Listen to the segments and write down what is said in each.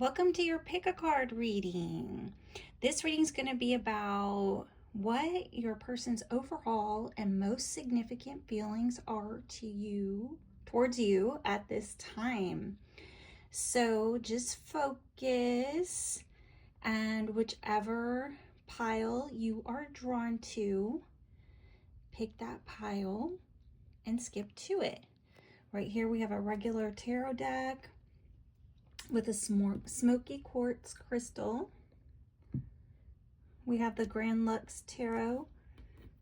Welcome to your pick a card reading. This reading is going to be about what your person's overall and most significant feelings are towards you at this time. So just focus, and whichever pile you are drawn to, pick that pile and skip to it. Right here we have a regular tarot deck with a smoky quartz crystal. We have the Grand Lux Tarot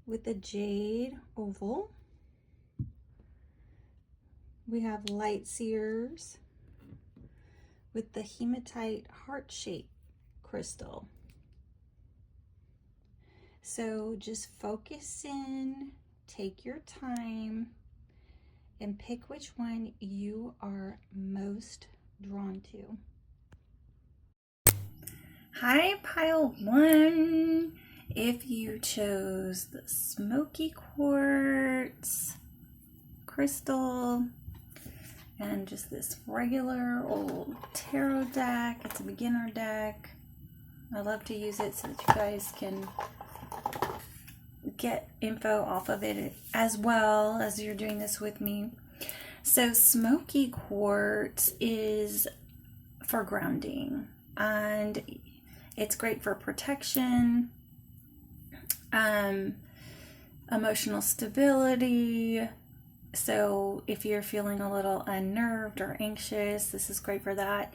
with the jade oval. We have Light Seers with the hematite heart-shaped crystal. So just focus in, take your time, and pick which one you are most drawn to. Hi, pile 1. If you chose the smoky quartz crystal and just this regular old tarot deck, it's a beginner deck. I love to use it so that you guys can get info off of it as well as you're doing this with me. So smoky quartz is for grounding, and it's great for protection, emotional stability. So if you're feeling a little unnerved or anxious, this is great for that.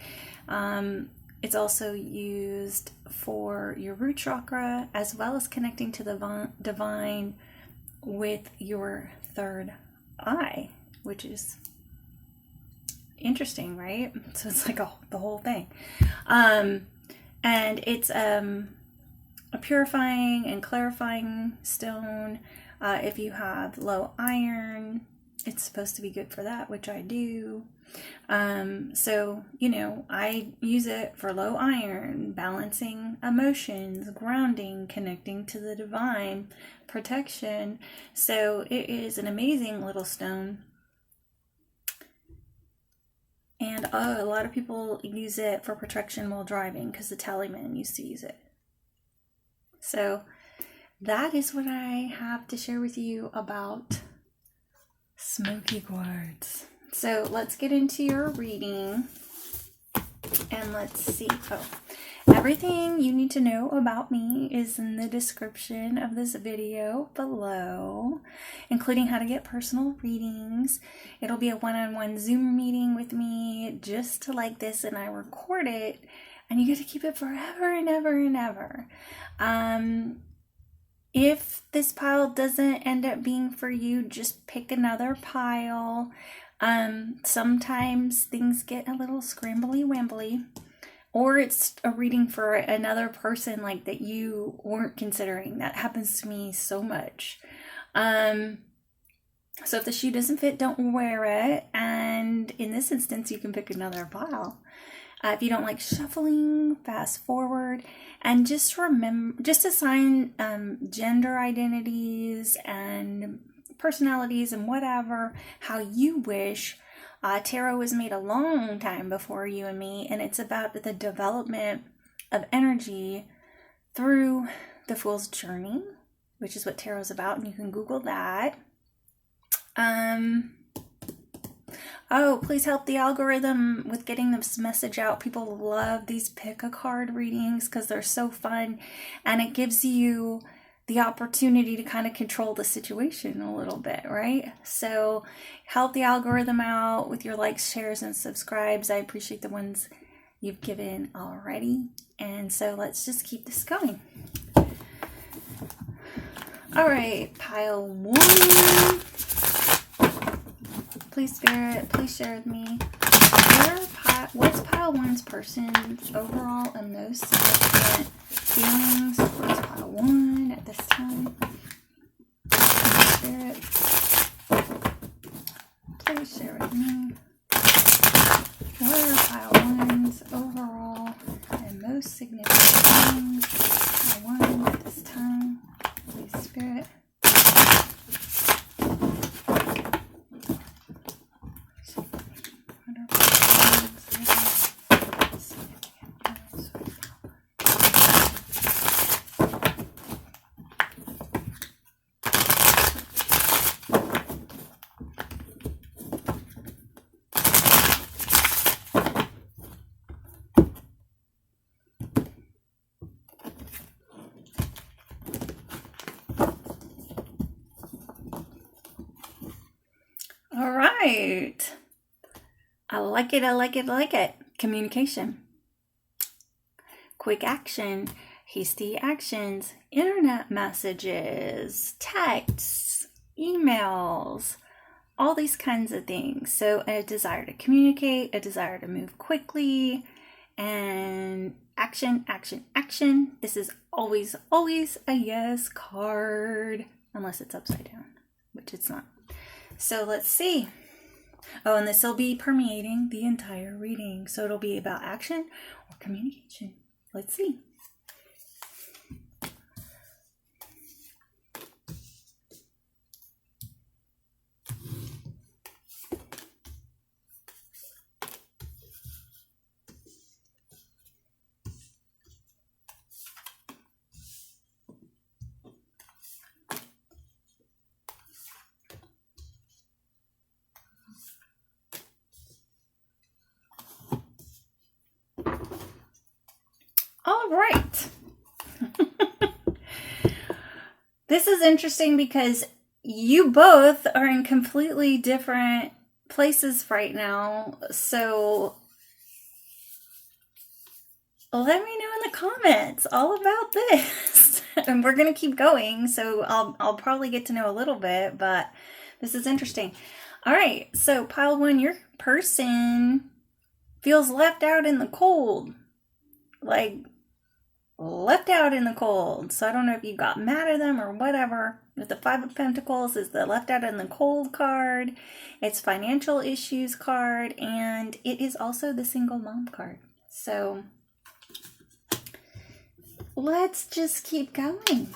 It's also used for your root chakra, as well as connecting to the divine with your third eye, which is interesting, right? So it's like the whole thing. And it's a purifying and clarifying stone. If you have low iron, it's supposed to be good for that, which I do. So, I use it for low iron, balancing emotions, grounding, connecting to the divine, protection. So it is an amazing little stone. And a lot of people use it for protection while driving, because the tallyman used to use it. So that is what I have to share with you about smoky quartz. So let's get into your reading, and let's see. Everything you need to know about me is in the description of this video below, including how to get personal readings. It'll be a one-on-one Zoom meeting with me just like this, and I record it, and you get to keep it forever and ever and ever. If this pile doesn't end up being for you, just pick another pile. Sometimes things get a little scrambly-wambly, or it's a reading for another person like that you weren't considering. That happens to me so much. So if the shoe doesn't fit, don't wear it. And in this instance, you can pick another pile. If you don't like shuffling, fast forward, and just assign gender identities and personalities and whatever, how you wish. Tarot was made a long time before you and me, and it's about the development of energy through the Fool's Journey, which is what tarot is about, and you can Google that. Please help the algorithm with getting this message out. People love these pick a card readings because they're so fun, and it gives you the opportunity to kind of control the situation a little bit, right? So help the algorithm out with your likes, shares, and subscribes. I appreciate the ones you've given already. And so let's just keep this going. All right, pile 1. Please, Spirit, please share with me. What's pile 1's person's overall and most significant feelings towards pile 1 at this time? Spirit, please share with me. What are pile 1's overall and most significant feelings towards pile 1 at this time? Please, Spirit. like it, I like it, I like it. Communication. Quick action, hasty actions, internet messages, texts, emails, all these kinds of things. So a desire to communicate, a desire to move quickly, and action, action, action. This is always, always a yes card, unless it's upside down, which it's not. So let's see. Oh, and this will be permeating the entire reading. So it'll be about action or communication. Let's see. All right. This is interesting because you both are in completely different places right now. So let me know in the comments all about this. And we're going to keep going. So I'll probably get to know a little bit, but this is interesting. All right. So pile 1, your person feels left out in the cold. Like, left out in the cold. So I don't know if you got mad at them or whatever. But the 5 of Pentacles is the left out in the cold card. It's financial issues card. And it is also the single mom card. So let's just keep going.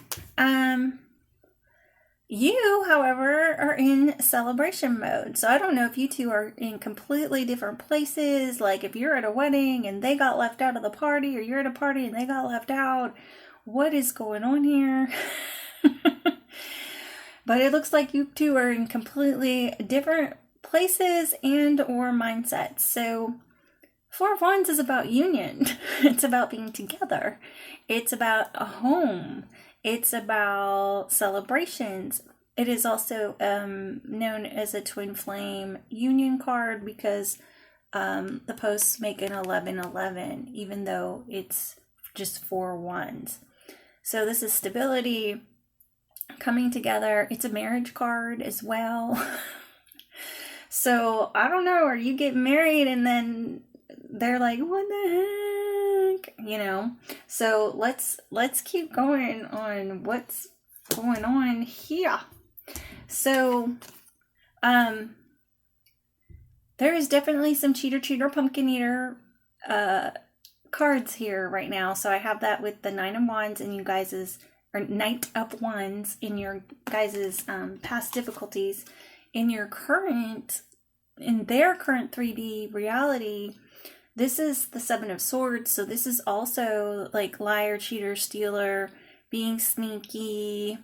You, however, are in celebration mode. So I don't know if you two are in completely different places. Like if you're at a wedding and they got left out of the party, or you're at a party and they got left out. What is going on here? But it looks like you two are in completely different places and or mindsets. So 4 of Wands is about union. It's about being together. It's about a home. It's about celebrations. It is also known as a twin flame union card because the posts make an 11-11, even though it's just 4 wands. So this is stability, coming together. It's a marriage card as well. So I don't know, are you getting married and then they're like, what the heck? You know? So let's keep going on what's going on here. So there is definitely some cheater, pumpkin eater cards here right now. So I have that with the 9 of Wands and you guys's, or Knight of Wands in your guys's past difficulties. In their current 3D reality, this is the 7 of Swords. So this is also like liar, cheater, stealer, being sneaky,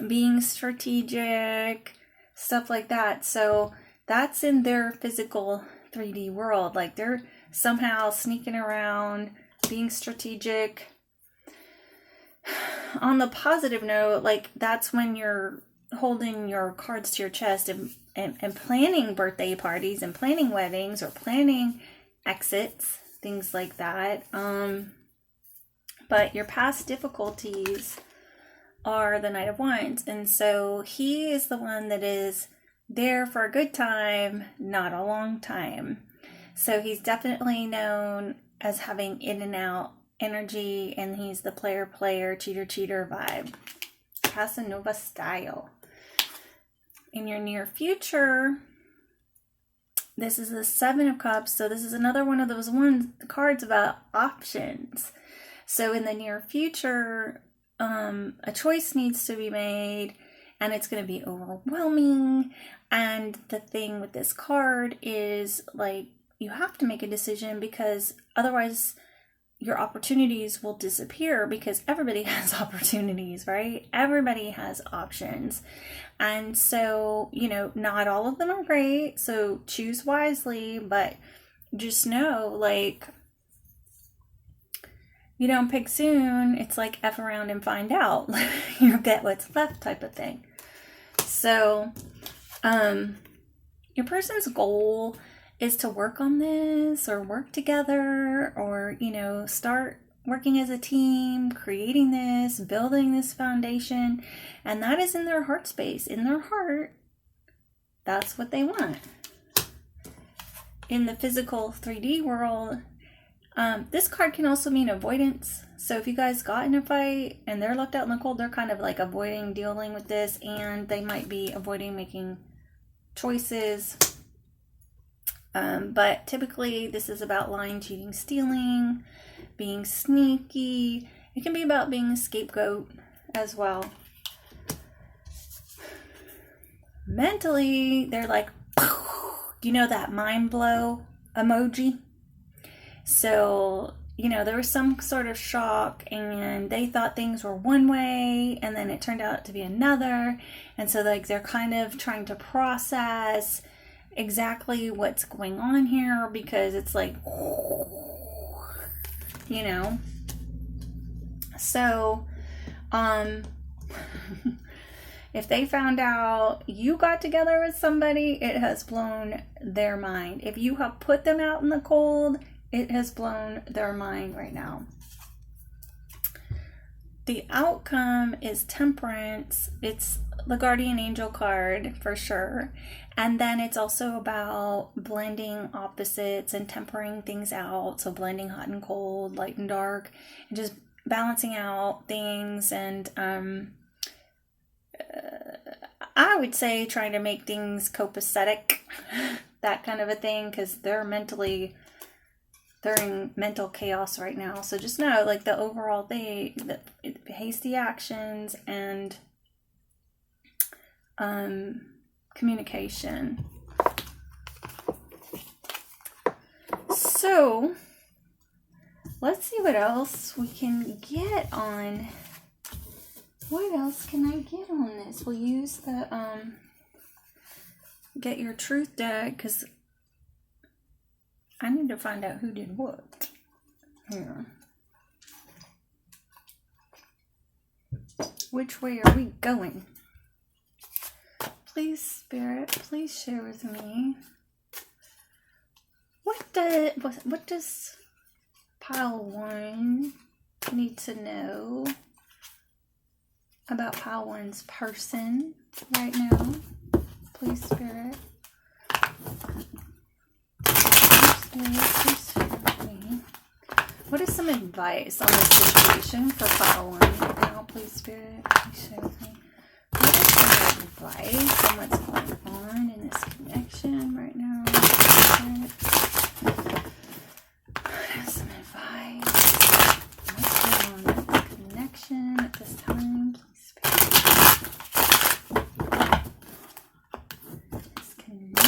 being strategic, stuff like that. So that's in their physical 3D world. Like they're somehow sneaking around, being strategic. On the positive note, like that's when you're holding your cards to your chest and planning birthday parties and planning weddings or planning exits, things like that. But your past difficulties are the Knight of Wands. And so he is the one that is there for a good time, not a long time. So he's definitely known as having in and out energy, and he's the player, cheater vibe. Casanova style. In your near future, this is the 7 of Cups. So this is another one of those cards about options. So in the near future, a choice needs to be made and it's going to be overwhelming. And the thing with this card is like, you have to make a decision because otherwise your opportunities will disappear, because everybody has opportunities, right? Everybody has options. And so, you know, not all of them are great. So choose wisely, but just know, like, you don't pick soon. It's like F around and find out. You'll get what's left type of thing. So, your person's goal is to work on this or work together, or, you know, start working as a team, creating this, building this foundation. And that is in their heart space. In their heart, that's what they want. In the physical 3D world, this card can also mean avoidance. So if you guys got in a fight and they're left out in the cold, they're kind of like avoiding dealing with this, and they might be avoiding making choices. But typically this is about lying, cheating, stealing, being sneaky. It can be about being a scapegoat as well. Mentally, they're like, you know, that mind blow emoji? So, you know, there was some sort of shock and they thought things were one way and then it turned out to be another. And so like they're kind of trying to process exactly what's going on here, because it's like, you know. So, if they found out you got together with somebody, it has blown their mind. If you have put them out in the cold, it has blown their mind right now. The outcome is Temperance. It's the guardian angel card for sure. And then it's also about blending opposites and tempering things out. So blending hot and cold, light and dark, and just balancing out things. And I would say trying to make things copacetic, that kind of a thing, because they're in mental chaos right now. So just know, like, the overall thing, the hasty actions and communication. So let's see what else we can get on. What else can I get on this? We'll use the Get Your Truth deck, because I need to find out who did what. Here. Which way are we going? Please, Spirit, please share with me. What does pile 1 need to know about pile 1's person right now? Please, Spirit. Please share with me. What is some advice on the situation for pile 1 right now? Please, Spirit, please share with me. What is some advice on what's going on in this connection right now? What is some advice? What's going on with the connection at this time? Please, Spirit. This connection.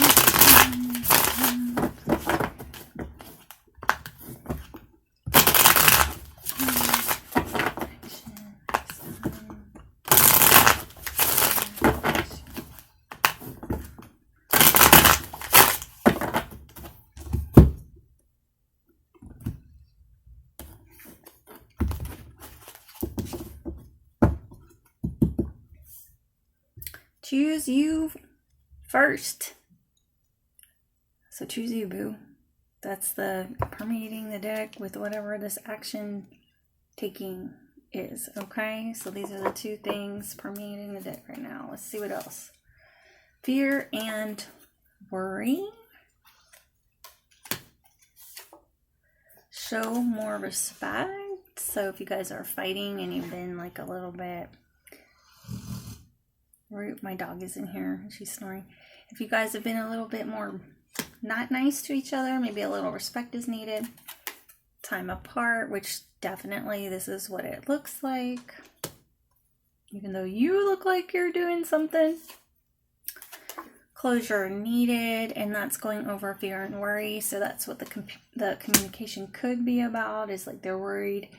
Choose you first. So choose you, boo. That's the permeating the deck with whatever this action taking is. Okay, so these are the two things permeating the deck right now. Let's see what else. Fear and worry. Show more respect. So if you guys are fighting and you've been like a little bit, my dog is in here, she's snoring. If you guys have been a little bit more not nice to each other, maybe a little respect is needed. Time apart, which definitely this is what it looks like. Even though you look like you're doing something. Closure needed, and that's going over fear and worry. So that's what the communication could be about, is like they're worried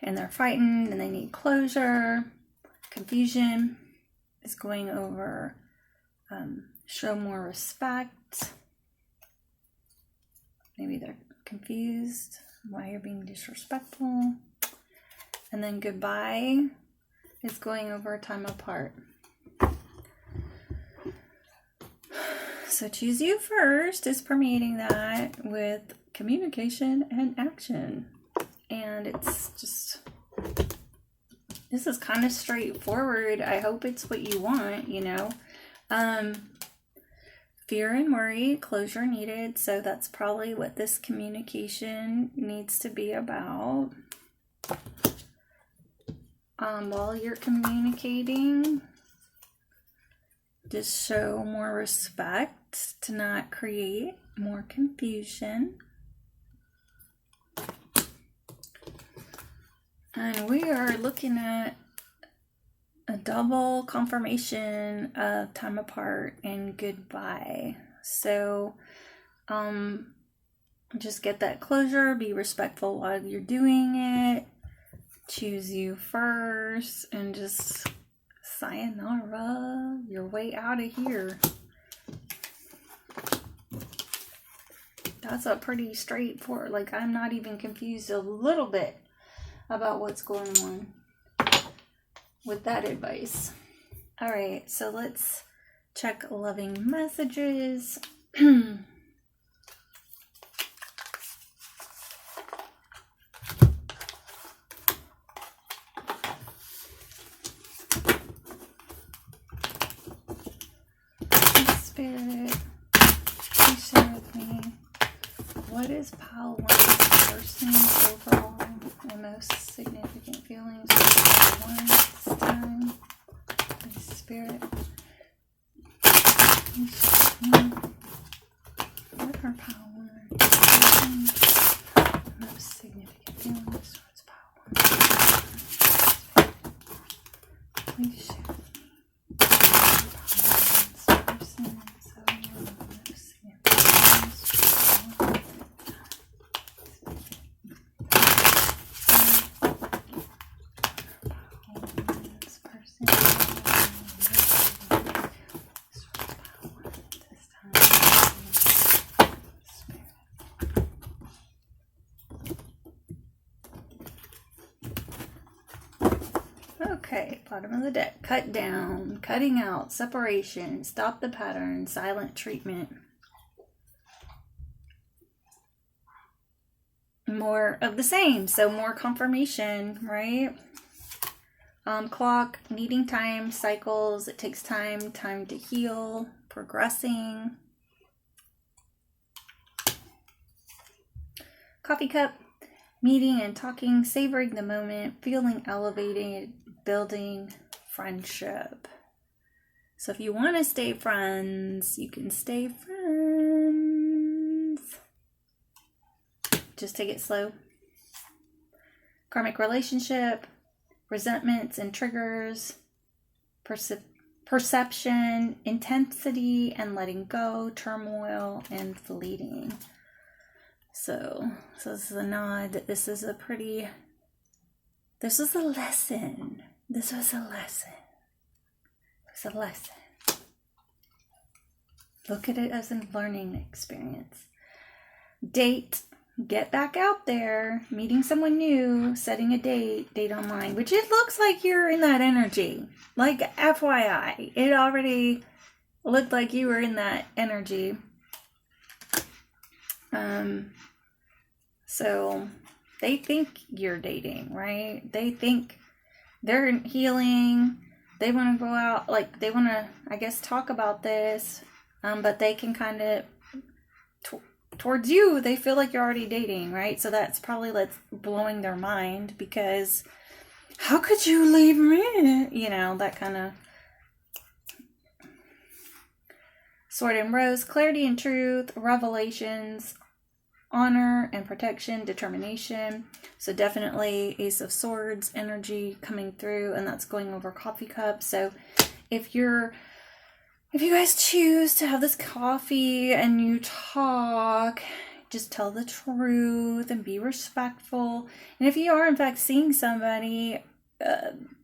and they're frightened and they need closure. Confusion is going over show more respect. Maybe they're confused why you're being disrespectful. And then goodbye is going over time apart. So choose you first is permeating that with communication and action. And it's just, this is kind of straightforward. I hope it's what you want, you know. Fear and worry, closure needed. So that's probably what this communication needs to be about. While you're communicating, just show more respect to not create more confusion. And we are looking at a double confirmation of time apart and goodbye. So just get that closure, be respectful while you're doing it, choose you first, and just sayonara your way out of here. That's a pretty straightforward, like, I'm not even confused a little bit about what's going on with that advice. All right, so let's check loving messages. Spirit, please share with me, what is pile one's person's overall and most significant feelings for pile one this time? Please, Spirit, please share with me, what are pile one's most significant feelings towards pile one? Please share with me. Okay, bottom of the deck. Cut down, cutting out, separation, stop the pattern, silent treatment. More of the same, so more confirmation, right? Clock, needing time, cycles, it takes time to heal, progressing. Coffee cup, meeting and talking, savoring the moment, feeling elevated, building friendship. So if you want to stay friends, you can stay friends. Just take it slow. Karmic relationship, resentments and triggers, perception, intensity and letting go, turmoil and fleeting. So this is a nod that this is a lesson. This was a lesson. It was a lesson. Look at it as a learning experience. Date, get back out there, meeting someone new, setting a date online, which it looks like you're in that energy. Like, FYI, it already looked like you were in that energy. So they think you're dating, right? They think they're healing. They want to go out, like, they want to, I guess, talk about this. But they can kind of, towards you, they feel like you're already dating, right? So that's probably blowing their mind, because how could you leave me? You know, that kind of. Sword and Rose, clarity and truth, revelations, honor and protection, determination. So definitely Ace of Swords energy coming through, and that's going over coffee cup. So if you guys choose to have this coffee and you talk, just tell the truth and be respectful. And if you are in fact seeing somebody,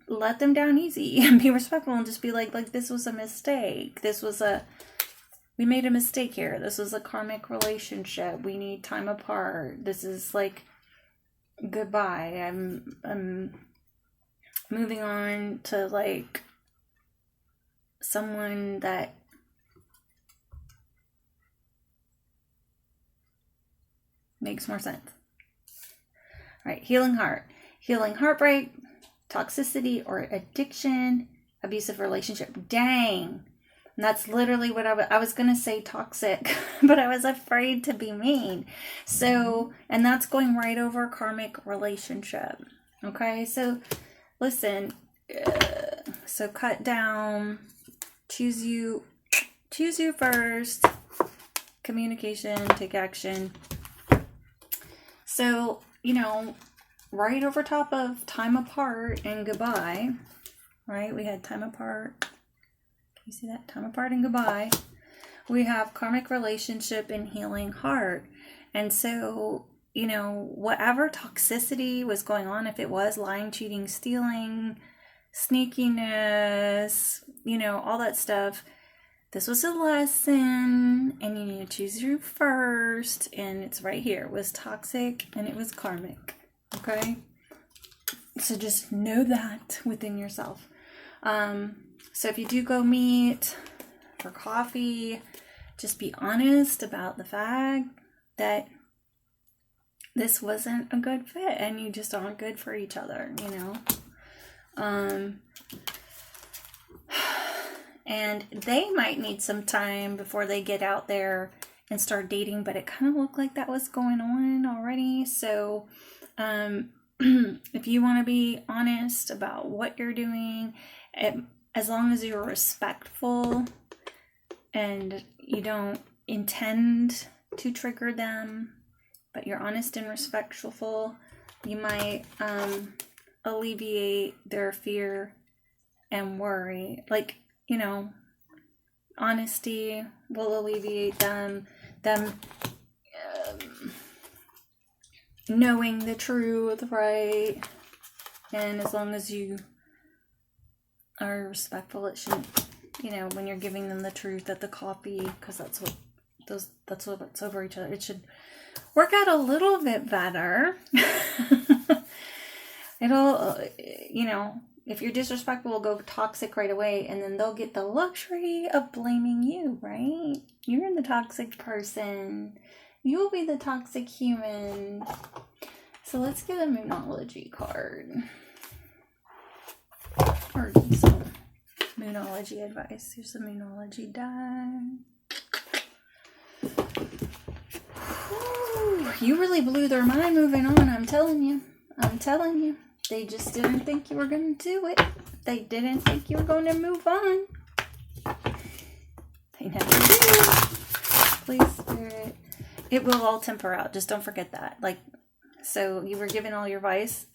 let them down easy and be respectful, and just be like this was a mistake. We made a mistake here. This was a karmic relationship. We need time apart. This is like goodbye. I'm moving on to like someone that Makes more sense. All right, healing heart. Healing heartbreak, toxicity or addiction, abusive relationship. Dang. And that's literally what I was going to say toxic, but I was afraid to be mean. So, and that's going right over karmic relationship. Okay, so listen, so cut down, choose you first, communication, take action. So, you know, right over top of time apart and goodbye, right? We had time apart. Can you see that? Time apart and goodbye. We have karmic relationship and healing heart. And so, you know, whatever toxicity was going on, if it was lying, cheating, stealing, sneakiness, you know, all that stuff, this was a lesson, and you need to choose you first, and it's right here. It was toxic and it was karmic. Okay, so just know that within yourself. So if you do go meet for coffee, just be honest about the fact that this wasn't a good fit and you just aren't good for each other, you know. And they might need some time before they get out there and start dating, but it kind of looked like that was going on already. So if you want to be honest about what you're doing, as long as you're respectful and you don't intend to trigger them, but you're honest and respectful, you might alleviate their fear and worry. Like, you know, honesty will alleviate them knowing the truth, right? And as long as you are respectful, it shouldn't, you know, when you're giving them the truth at the coffee, because that's what's over each other, it should work out a little bit better. It'll, you know, if you're disrespectful, we'll go toxic right away, and then they'll get the luxury of blaming you, right? You're the toxic person. You'll be the toxic human. So let's get a Moonology card. Or some Moonology advice. Here's the Moonology die. Ooh, you really blew their mind moving on, I'm telling you. They just didn't think you were going to do it. They didn't think you were going to move on. They never do. Please, Spirit. It will all temper out. Just don't forget that. Like, so you were given all your advice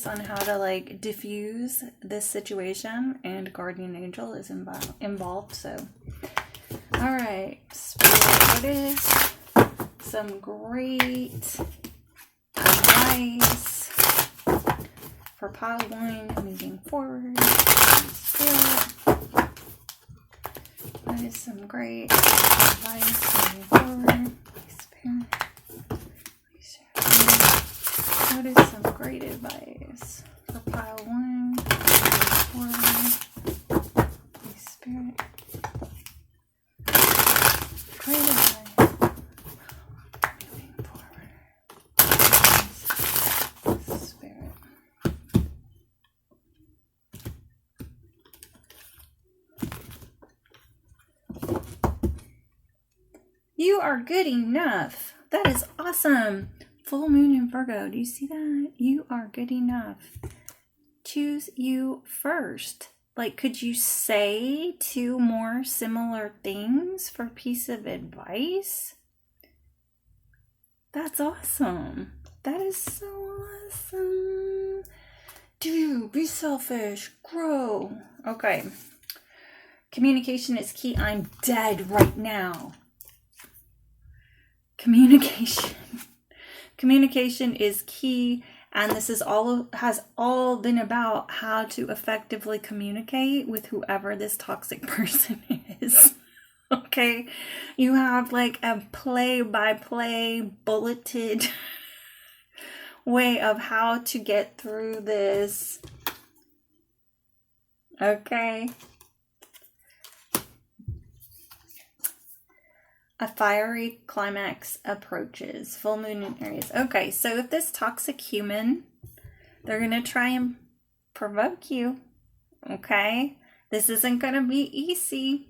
on how to, like, diffuse this situation, and Guardian Angel is involved. So, all right. Spirit, what is some great advice for pile one moving forward? Spirit, what is some great advice moving forward? Spirit, what is some great advice for pile one moving forward? Spirit, great advice. You are good enough. That is awesome. Full moon in Virgo. Do you see that? You are good enough. Choose you first. Like, could you say 2 more similar things for a piece of advice? That's awesome. That is so awesome. Dude, be selfish. Grow. Okay. Communication is key. I'm dead right now. Communication is key, and this has all been about how to effectively communicate with whoever this toxic person is. Okay, you have like a play-by-play bulleted way of how to get through this. Okay. A fiery climax approaches. Full moon in Aries. Okay, so if this toxic human, they're going to try and provoke you. Okay? This isn't going to be easy.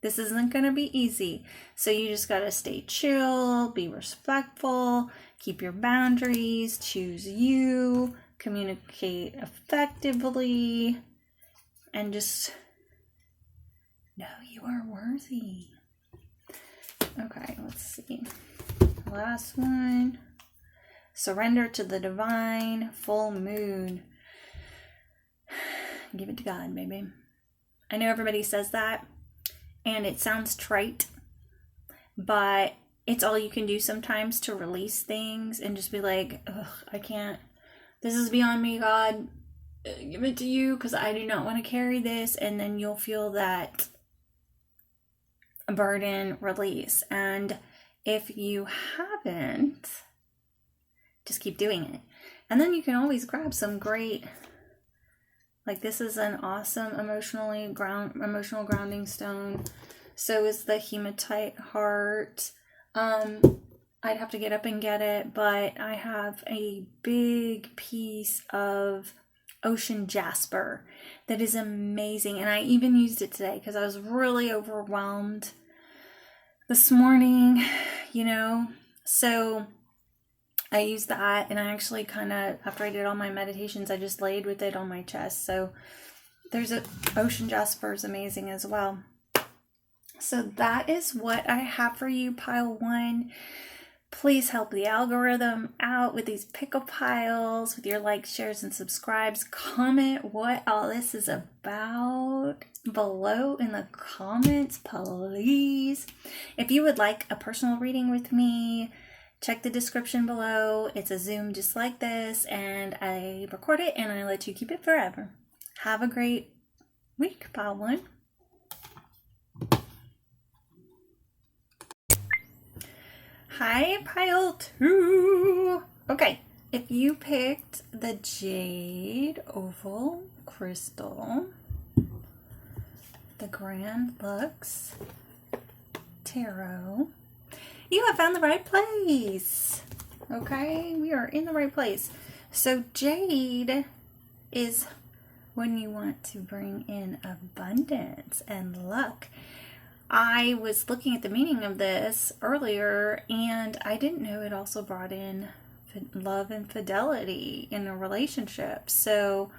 This isn't going to be easy. So you just got to stay chill, be respectful, keep your boundaries, choose you, communicate effectively, and just know you are worthy. Okay, let's see. Last one. Surrender to the divine. Full moon. Give it to God, baby. I know everybody says that, and it sounds trite, but it's all you can do sometimes to release things and just be like, ugh, I can't. This is beyond me, God. Give it to you because I do not want to carry this. And then you'll feel that burden release. And if you haven't, just keep doing it. And then you can always grab some great, like this is an awesome emotional grounding stone. So is the hematite heart. I'd have to get up and get it, but I have a big piece of ocean jasper that is amazing. And I even used it today because I was really overwhelmed this morning, you know. So I used that, and I actually kind of, after I did all my meditations, I just laid with it on my chest. So there's a ocean jasper is amazing as well. So that is what I have for you, pile one. Please help the algorithm out with these pickle piles, with your likes, shares, and subscribes. Comment what all this is about below in the comments, please. If you would like a personal reading with me, check the description below. It's a Zoom just like this, and I record it and I let you keep it forever. Have a great week, pile one. Hi, pile two. Okay, if you picked the Jade Oval Crystal, the Grand Lux Tarot, you have found the right place. Okay, we are in the right place. So jade is when you want to bring in abundance and luck. I was looking at the meaning of this earlier, and I didn't know it also brought in love and fidelity in a relationship. So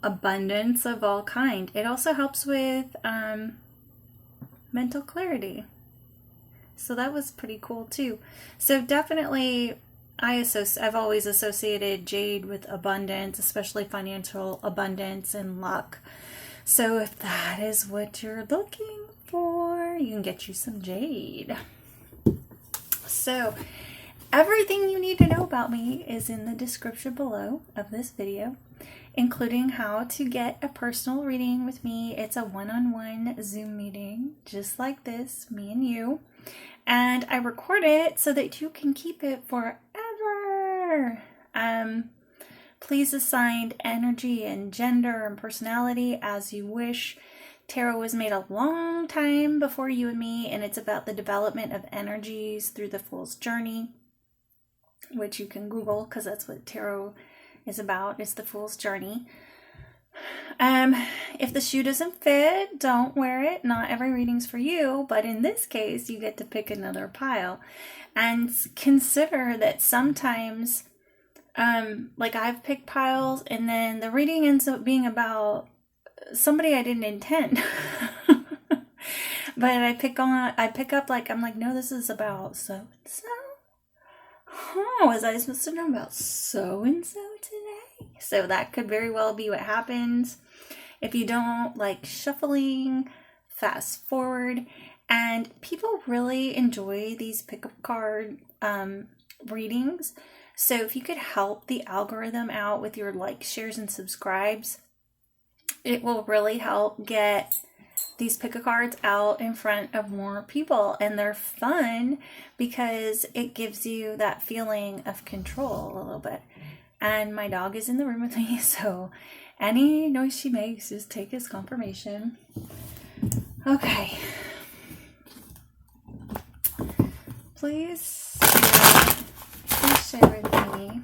abundance of all kind. It also helps with mental clarity. So that was pretty cool too. So definitely I've always associated jade with abundance, especially financial abundance and luck. So if that is what you're looking for, you can get you some jade. So everything you need to know about me is in the description below of this video, including how to get a personal reading with me. It's a one-on-one Zoom meeting, just like this, me and you. And I record it so that you can keep it forever. Please assign energy and gender and personality as you wish. Tarot was made a long time before you and me, and it's about the development of energies through the Fool's Journey, which you can Google because that's what tarot is about, is the Fool's Journey. If the shoe doesn't fit, don't wear it. Not every reading's for you, but in this case, you get to pick another pile. And consider that sometimes, like I've picked piles, and then the reading ends up being about somebody I didn't intend. But I pick up like, I'm like, no, this is about so-and-so. Was I supposed to know about so-and-so today? So that could very well be what happens. If you don't like shuffling, fast forward. And people really enjoy these pickup card readings. So if you could help the algorithm out with your likes, shares, and subscribes, it will really help get these pick a cards out in front of more people. And they're fun because it gives you that feeling of control a little bit. And my dog is in the room with me, so any noise she makes, just take as confirmation. Okay. please share with me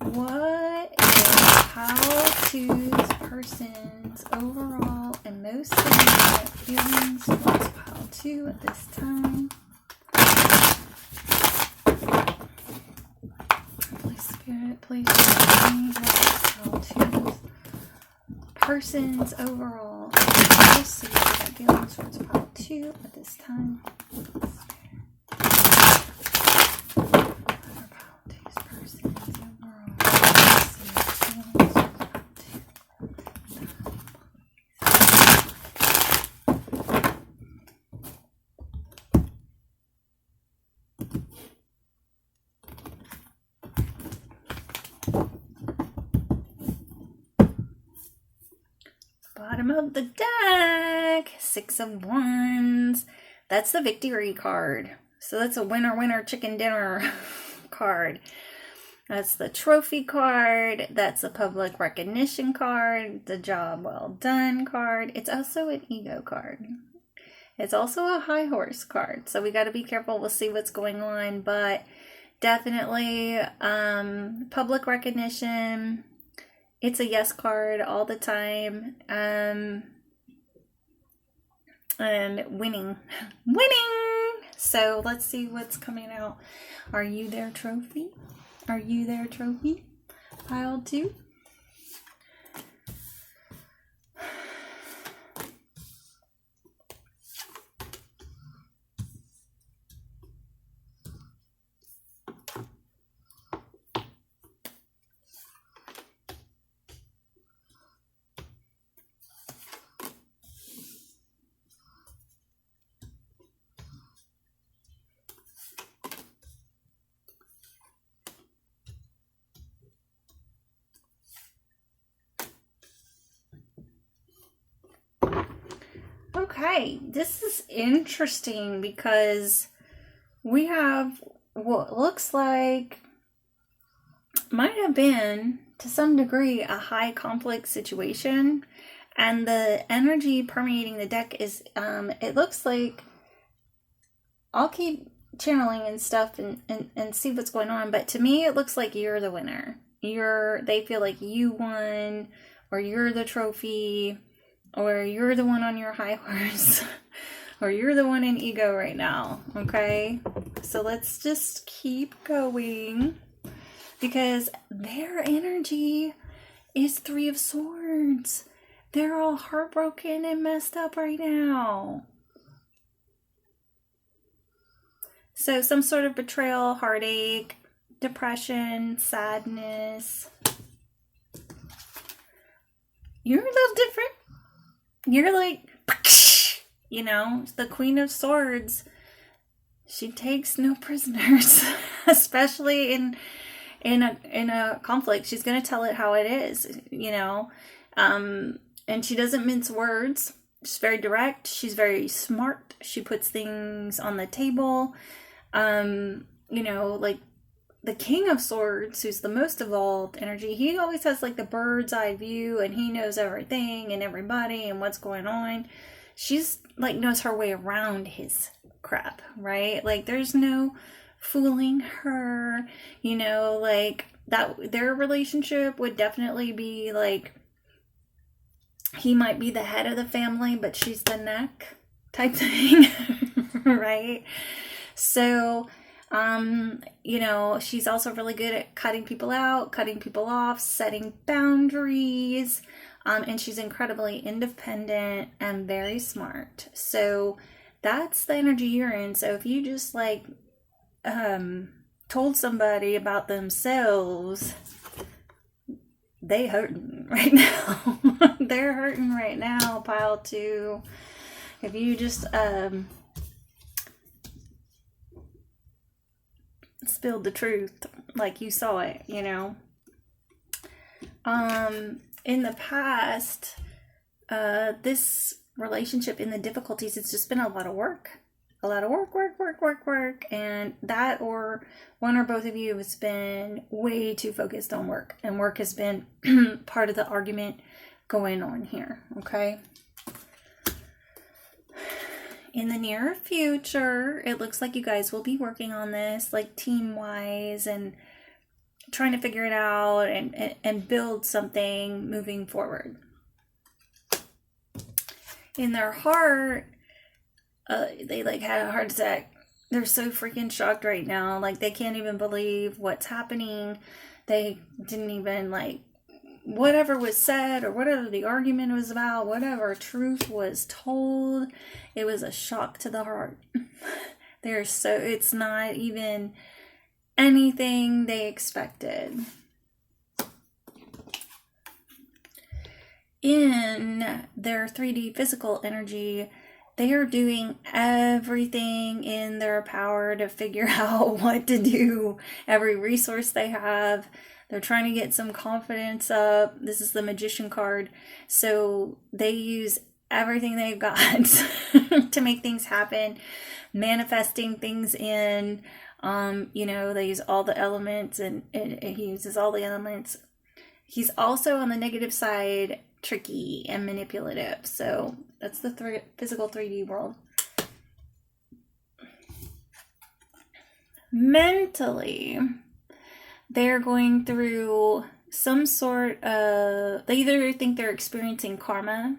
what is 𝐏𝐢𝐥𝐞's person's overall and most significant feelings towards 𝐏𝐢𝐥𝐞 at this time. Please, Spirit, please share with me what is 𝐏𝐢𝐥𝐿's person's overall and most significant feelings towards 𝐏𝐢𝐥𝐞 at this time. Bottom of the deck, 6 of Wands. That's the victory card. So that's a winner, winner, chicken dinner card. That's the trophy card. That's a public recognition card. The job well done card. It's also an ego card. It's also a high horse card. So we got to be careful. We'll see what's going on. But definitely public recognition. It's a yes card all the time. And winning. So let's see what's coming out. Are you there, trophy? Are you there, trophy? Pile 2. Okay, this is interesting because we have what looks like might have been to some degree a high conflict situation, and the energy permeating the deck is it looks like, I'll keep channeling and stuff and see what's going on, but to me it looks like you're the winner. They feel like you won, or you're the trophy, or you're the one on your high horse, or you're the one in ego right now, okay? So let's just keep going, because their energy is 3 of Swords. They're all heartbroken and messed up right now. So some sort of betrayal, heartache, depression, sadness. You're a little different. You're like, you know, the Queen of Swords. She takes no prisoners, especially in a conflict. She's gonna tell it how it is, you know, and she doesn't mince words. She's very direct. She's very smart. She puts things on the table. You know, like the King of Swords, who's the most evolved energy, he always has like the bird's eye view, and he knows everything and everybody and what's going on. She's like knows her way around his crap, right? Like there's no fooling her, you know, like that. Their relationship would definitely be like, he might be the head of the family, but she's the neck type thing, right? So you know, she's also really good at cutting people out, cutting people off, setting boundaries, and she's incredibly independent and very smart. So that's the energy you're in. So if you just like told somebody about themselves, they hurting right now. They're hurting right now, pile 2. If you just spilled the truth like you saw it, you know. In the past, this relationship, in the difficulties, it's just been a lot of work. A lot of work, and that, or one or both of you has been way too focused on work, and work has been part of the argument going on here, okay? in the near future, it looks like you guys will be working on this, like team-wise, and trying to figure it out and build something moving forward. In their heart, they like had a heart attack. They're so freaking shocked right now. Like, they can't even believe what's happening. They didn't even, like, whatever was said or whatever the argument was about, whatever truth was told, it was a shock to the heart. It's not even anything they expected. In their 3D physical energy, they are doing everything in their power to figure out what to do. Every resource they have, they're trying to get some confidence up. This is the Magician card. So they use everything they've got to make things happen, manifesting things in. They use all the elements, and he uses all the elements. He's also on the negative side, tricky and manipulative. So that's the physical 3D world. Mentally, they're going through some sort of, they either think they're experiencing karma,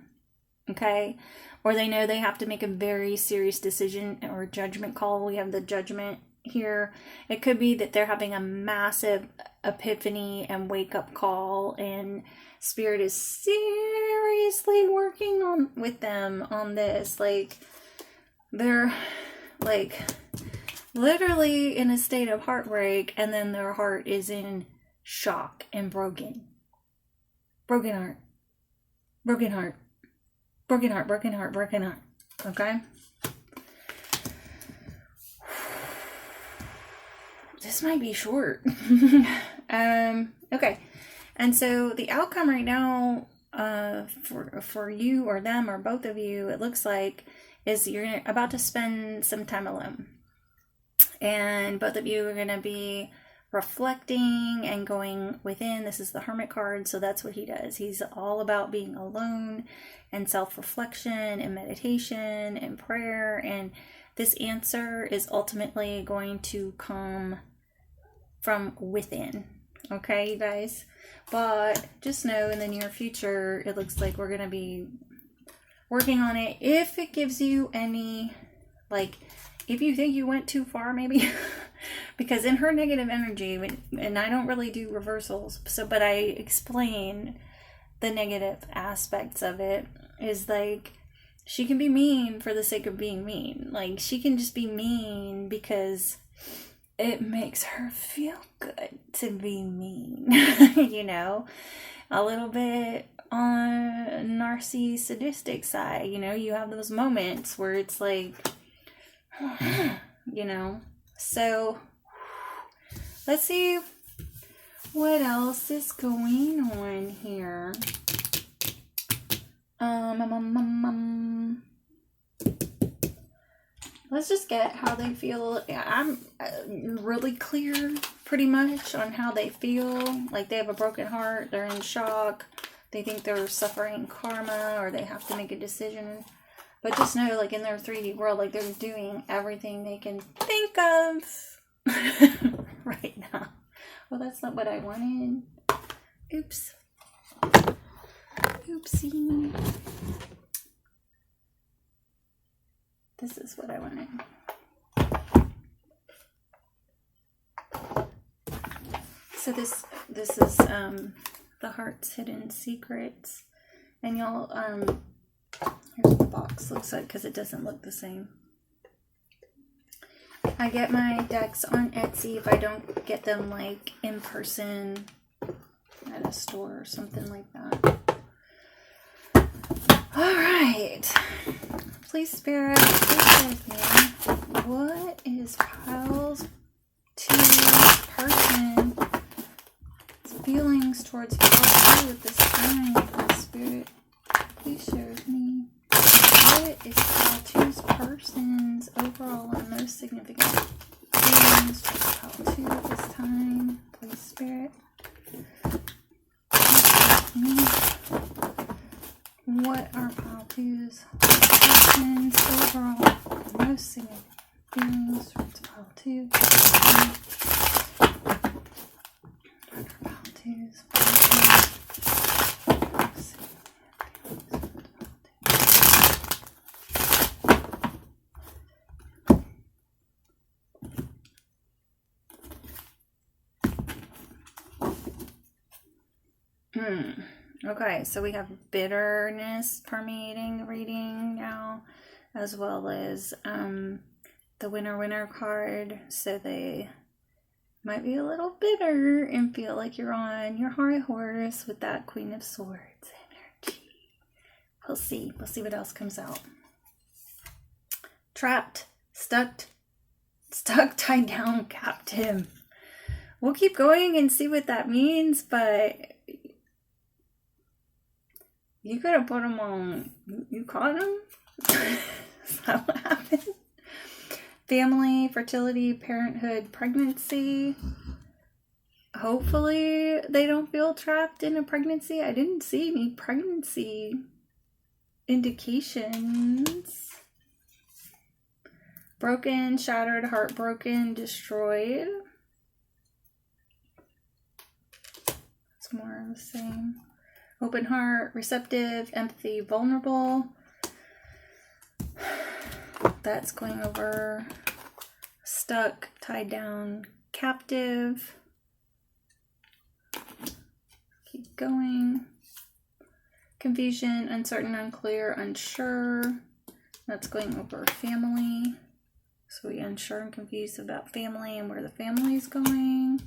okay, or they know they have to make a very serious decision or judgment call. We have the judgment here. It could be that they're having a massive epiphany and wake up call, and Spirit is seriously working with them on this. Like, they're like literally in a state of heartbreak, and then their heart is in shock and broken heart, okay. This might be short. Okay. And so the outcome right now, for you or them or both of you, it looks like, is you're about to spend some time alone. And both of you are going to be reflecting and going within. This is the Hermit card, so that's what he does. He's all about being alone and self-reflection and meditation and prayer. And this answer is ultimately going to come from within. Okay, you guys? But just know in the near future, it looks like we're going to be working on it. If it gives you any, like, if you think you went too far, maybe, because in her negative energy, and I don't really do reversals, but I explain the negative aspects of it, is like, she can be mean for the sake of being mean. Like, she can just be mean because it makes her feel good to be mean. A little bit on narcissistic sadistic side. You have those moments where it's like, so let's see what else is going on here. Let's just get how they feel. I'm really clear pretty much on how they feel. Like, they have a broken heart, they're in shock, they think they're suffering karma, or they have to make a decision. But just know, like, in their 3D world, like, they're doing everything they can think of right now. Well, that's not what I wanted. Oops. Oopsie. This is what I wanted. So this is the heart's hidden secrets, and y'all here's what the box looks like, because it doesn't look the same. I get my decks on Etsy if I don't get them, like, in person at a store or something like that. All right. Please, Spirit, please with me. What is Kyle's person's feelings towards Kyle at this time? Please, Spirit, please share with me. What is Kyle person's overall and most significant feelings towards Kyle at this time? Please, Spirit, please share with me. What are pile 2's questions overall? Most significant feelings towards pile 2. What are pile 2's Okay, so we have bitterness permeating the reading now, as well as the winner card. So they might be a little bitter and feel like you're on your high horse with that Queen of Swords energy. We'll see. We'll see what else comes out. Trapped, stuck, tied down, captive. We'll keep going and see what that means, but you could have put them on, you caught them? Is that what happened? Family, fertility, parenthood, pregnancy. Hopefully they don't feel trapped in a pregnancy. I didn't see any pregnancy indications. Broken, shattered, heartbroken, destroyed. It's more of the same. Open heart, receptive, empathy, vulnerable. That's going over. Stuck, tied down, captive. Keep going. Confusion, uncertain, unclear, unsure. That's going over family. So we unsure and confused about family and where the family is going.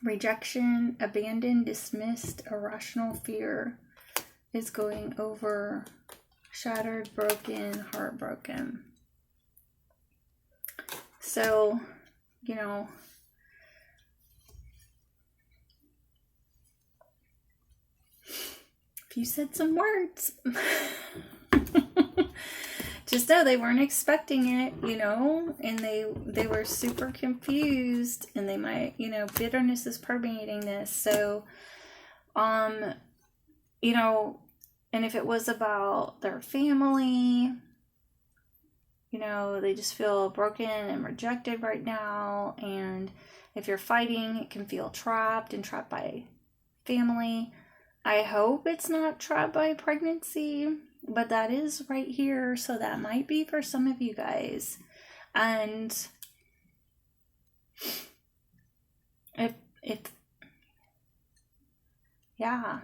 Rejection, abandoned, dismissed, irrational fear is going over. Shattered, broken, heartbroken. So, you know, if you said some words, just know they weren't expecting it, you know, and they were super confused, and they might, you know, bitterness is permeating this. So, you know, and if it was about their family, you know, they just feel broken and rejected right now. And if you're fighting, it can feel trapped and trapped by family. I hope it's not trapped by pregnancy, but that is right here. So that might be for some of you guys. And if yeah.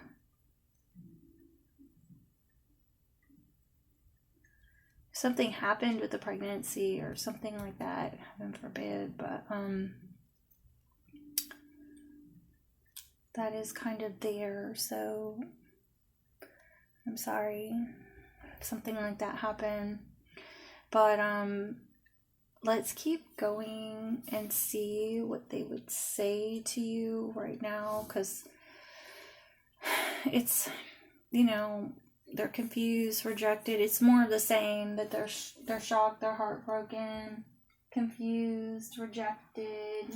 Something happened with the pregnancy or something like that, heaven forbid, but that is kind of there. So I'm sorry if something like that happened, but let's keep going and see what they would say to you right now, because it's, you know, they're confused, rejected. It's more of the same, that they're shocked, they're heartbroken, confused, rejected.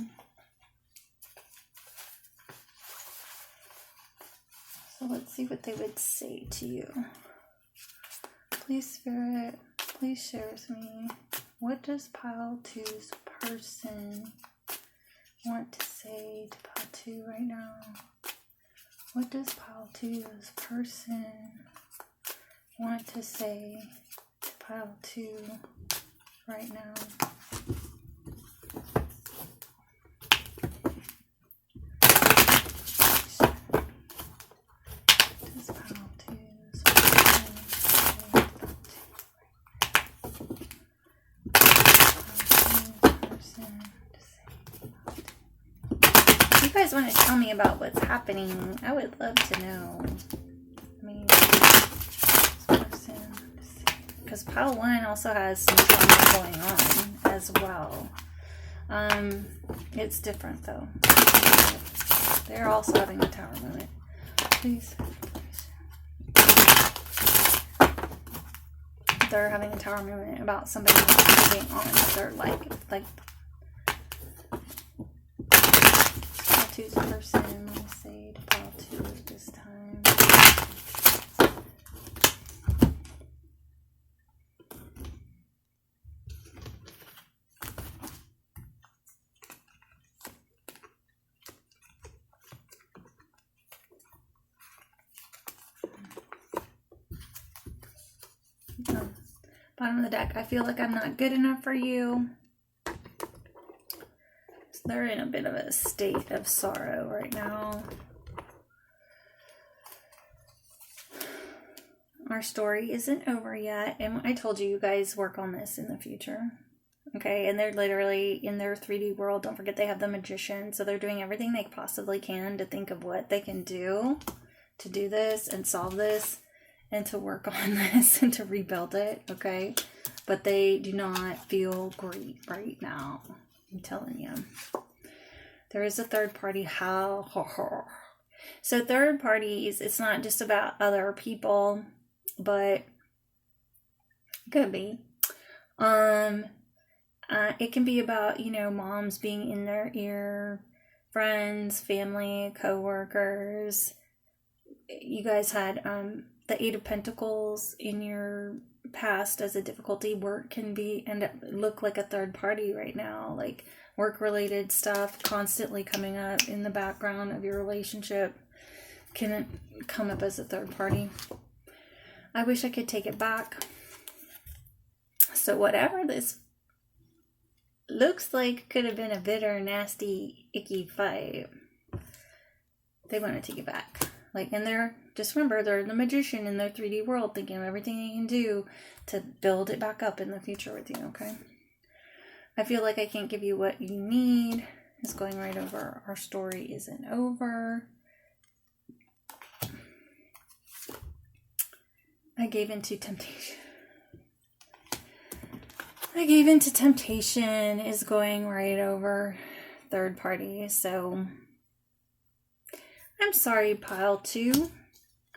So let's see what they would say to you. Please, Spirit, please share with me. What does pile 2's person want to say to pile 2 right now? What does pile 2's person want to say to pile 2 right now? Does pile 2's person if you guys want to tell me about what's happening, I would love to know. I mean, because pile 1 also has some trauma going on as well. It's different though. They're also having a tower moment. Please. They're having a tower moment about somebody moving on with their life. Like, pile 2's person, let me say to pile 2 at this time. Bottom of the deck. I feel like I'm not good enough for you. So they're in a bit of a state of sorrow right now. Our story isn't over yet. And I told you, you guys work on this in the future. Okay, and they're literally in their 3D world. Don't forget they have the magician. So they're doing everything they possibly can to think of what they can do to do this and solve this and to work on this and to rebuild it, okay? But they do not feel great right now. I'm telling you. There is a third party. So third parties, it's not just about other people, but it could be. It can be about, you know, moms being in their ear, friends, family, co-workers. You guys had the 8 of Pentacles in your past as a difficulty. Work can look like a third party right now, like work-related stuff constantly coming up in the background of your relationship can come up as a third party. I wish I could take it back. So whatever this looks like could have been a bitter, nasty, icky fight, they want to take it back. Like, and just remember, they're the magician in their 3D world, thinking of everything they can do to build it back up in the future with you, okay? I feel like I can't give you what you need. It's going right over. Our story isn't over. I gave into temptation. I gave into temptation is going right over third party. So I'm sorry, pile 2.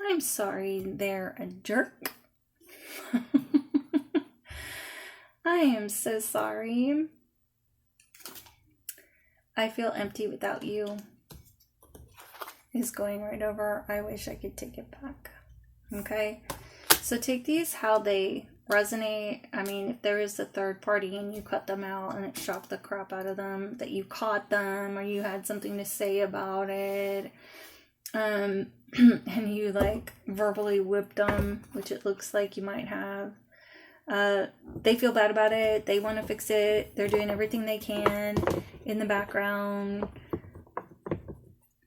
I'm sorry they're a jerk. I am so sorry. I feel empty without you is going right over. I wish I could take it back. Okay? So take these how they resonate. I mean, if there is a third party and you cut them out and it shocked the crap out of them, that you caught them or you had something to say about it, and you like verbally whipped them, which it looks like you might have. They feel bad about it. They want to fix it. They're doing everything they can in the background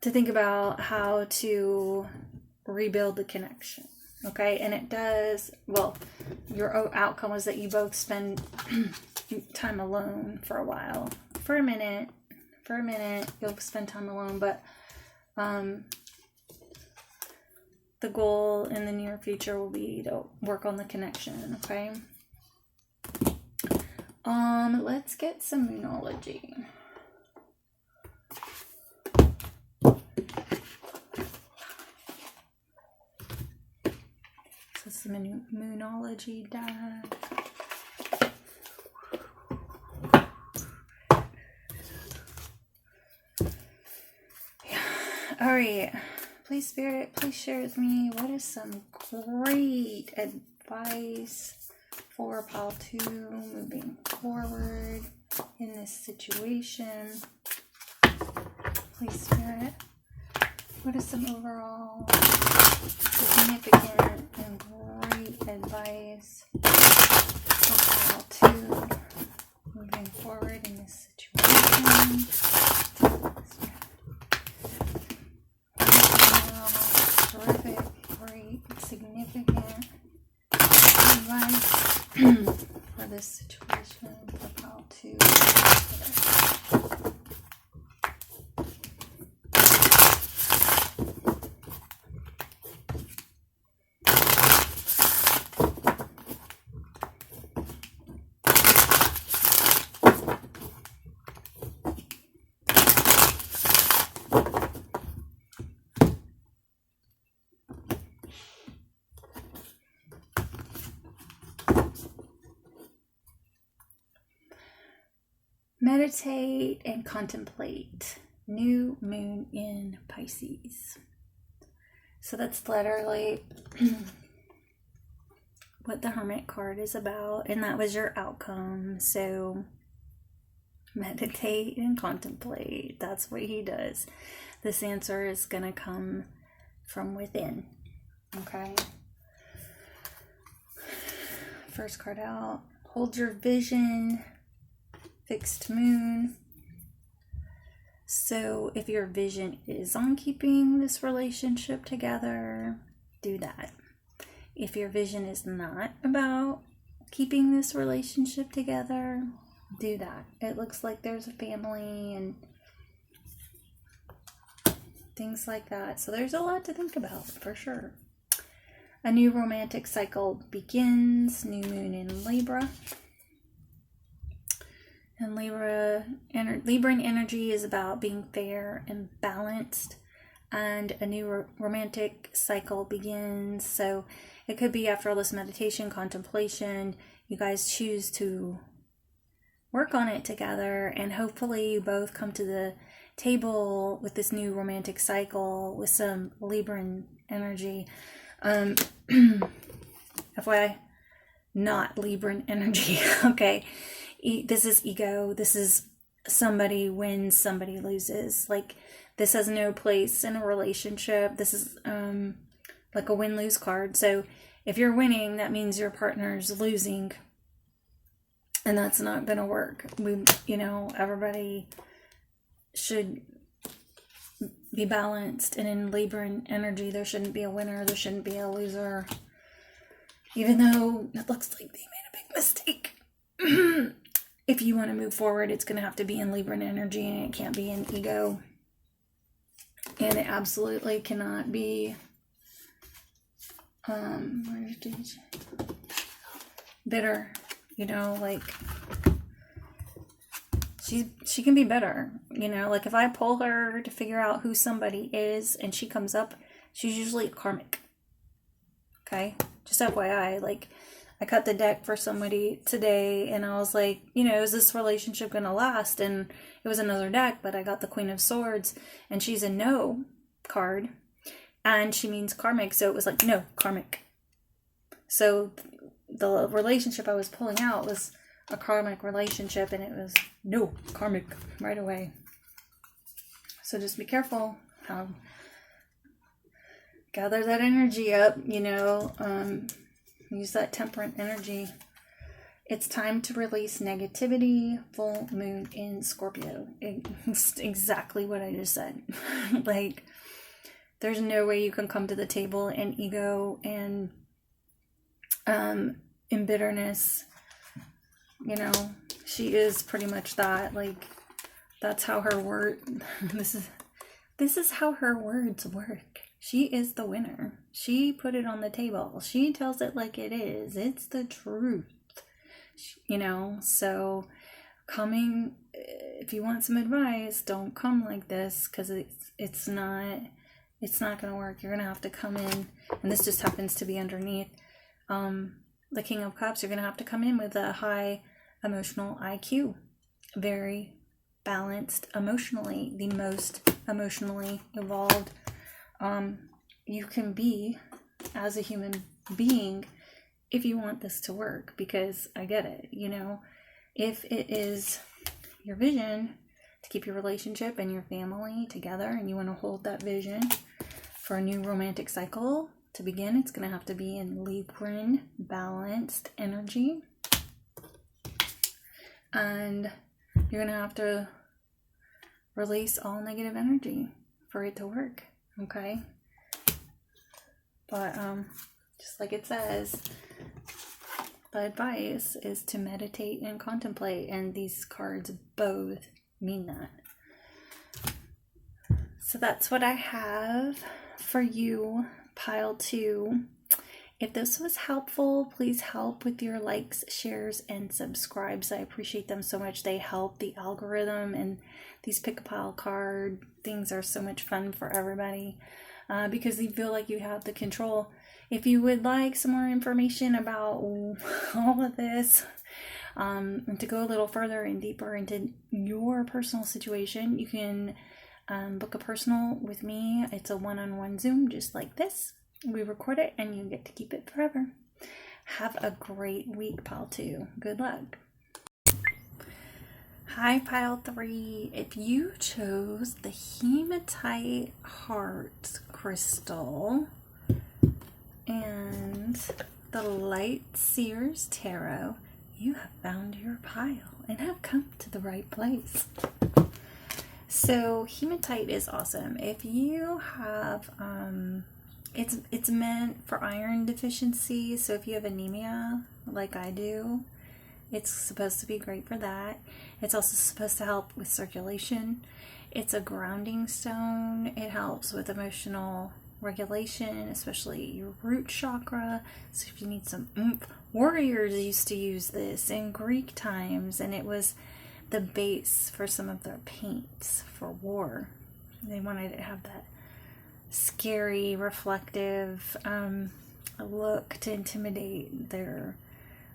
to think about how to rebuild the connection. Okay, and it does, well, your outcome was that you both spend time alone for a while. For a minute, you'll spend time alone, but the goal in the near future will be to work on the connection, okay? Let's get some Moonology. This is the Moonology deck. Yeah. All right. Please, Spirit, please share with me what is some great advice for pile 2 moving forward in this situation. Please, Spirit, what is some overall significant and great advice for pile 2 moving forward in this situation? Terrific, great, significant advice for this situation for pile 2. Meditate and contemplate. New moon in Pisces. So that's literally what the Hermit card is about, and that was your outcome. So meditate and contemplate. That's what he does. This answer is going to come from within. Okay? first card out. Hold your vision. Fixed moon. So if your vision is on keeping this relationship together, do that. If your vision is not about keeping this relationship together, do that. It looks like there's a family and things like that. So there's a lot to think about for sure. A new romantic cycle begins. New moon in Libra. And Libran energy is about being fair and balanced. And a new romantic cycle begins. So it could be after all this meditation, contemplation, you guys choose to work on it together. And hopefully you both come to the table with this new romantic cycle with some Libran energy. FYI, not Libran energy. Okay. This is ego. This is somebody wins, somebody loses. Like, this has no place in a relationship. This is like a win-lose card. So if you're winning, that means your partner's losing. And that's not going to work. Everybody should be balanced. And in Libran energy, there shouldn't be a winner. There shouldn't be a loser. Even though it looks like they made a big mistake. If you want to move forward, it's going to have to be in Libran energy, and it can't be in ego. And it absolutely cannot be bitter. Like she can be bitter. Like if I pull her to figure out who somebody is and she comes up, she's usually karmic. Okay? Just FYI, like I cut the deck for somebody today and I was like, is this relationship going to last? And it was another deck, but I got the Queen of Swords and she's a no card and she means karmic. So it was like, no, karmic. So the relationship I was pulling out was a karmic relationship and it was no, karmic right away. So just be careful how gather that energy up, use that temperate energy. It's time to release negativity. Full moon in Scorpio. It's exactly what I just said. Like, there's no way you can come to the table in ego and in bitterness. She is pretty much that. Like, that's how her word. This is how her words work. She is the winner. She put it on the table. She tells it like it is. It's the truth. So coming, if you want some advice, don't come like this because it's not going to work. You're going to have to come in, and this just happens to be underneath the King of Cups. You're going to have to come in with a high emotional IQ. Very balanced emotionally, the most emotionally evolved you can be as a human being if you want this to work, because I get it, if it is your vision to keep your relationship and your family together and you want to hold that vision for a new romantic cycle to begin, it's going to have to be in Libran balanced energy, and you're going to have to release all negative energy for it to work. Okay, but just like it says, the advice is to meditate and contemplate, and these cards both mean that. So that's what I have for you, pile 2. If this was helpful, please help with your likes, shares, and subscribes. I appreciate them so much. They help the algorithm, and these pick a pile card things are so much fun for everybody because you feel like you have the control. If you would like some more information about all of this, and to go a little further and deeper into your personal situation, you can book a personal with me. It's a one-on-one Zoom just like this. We record it and you get to keep it forever. Have a great week, pile 2. Good luck. Hi, pile 3. If you chose the hematite heart crystal, and the Light Seers Tarot, you have found your pile and have come to the right place. So hematite is awesome. If you have, it's meant for iron deficiency. So if you have anemia, like I do, it's supposed to be great for that. It's also supposed to help with circulation. It's a grounding stone. It helps with emotional regulation, especially your root chakra. So if you need some oomph, warriors used to use this in Greek times, and it was the base for some of their paints for war. They wanted to have that scary, reflective look to intimidate their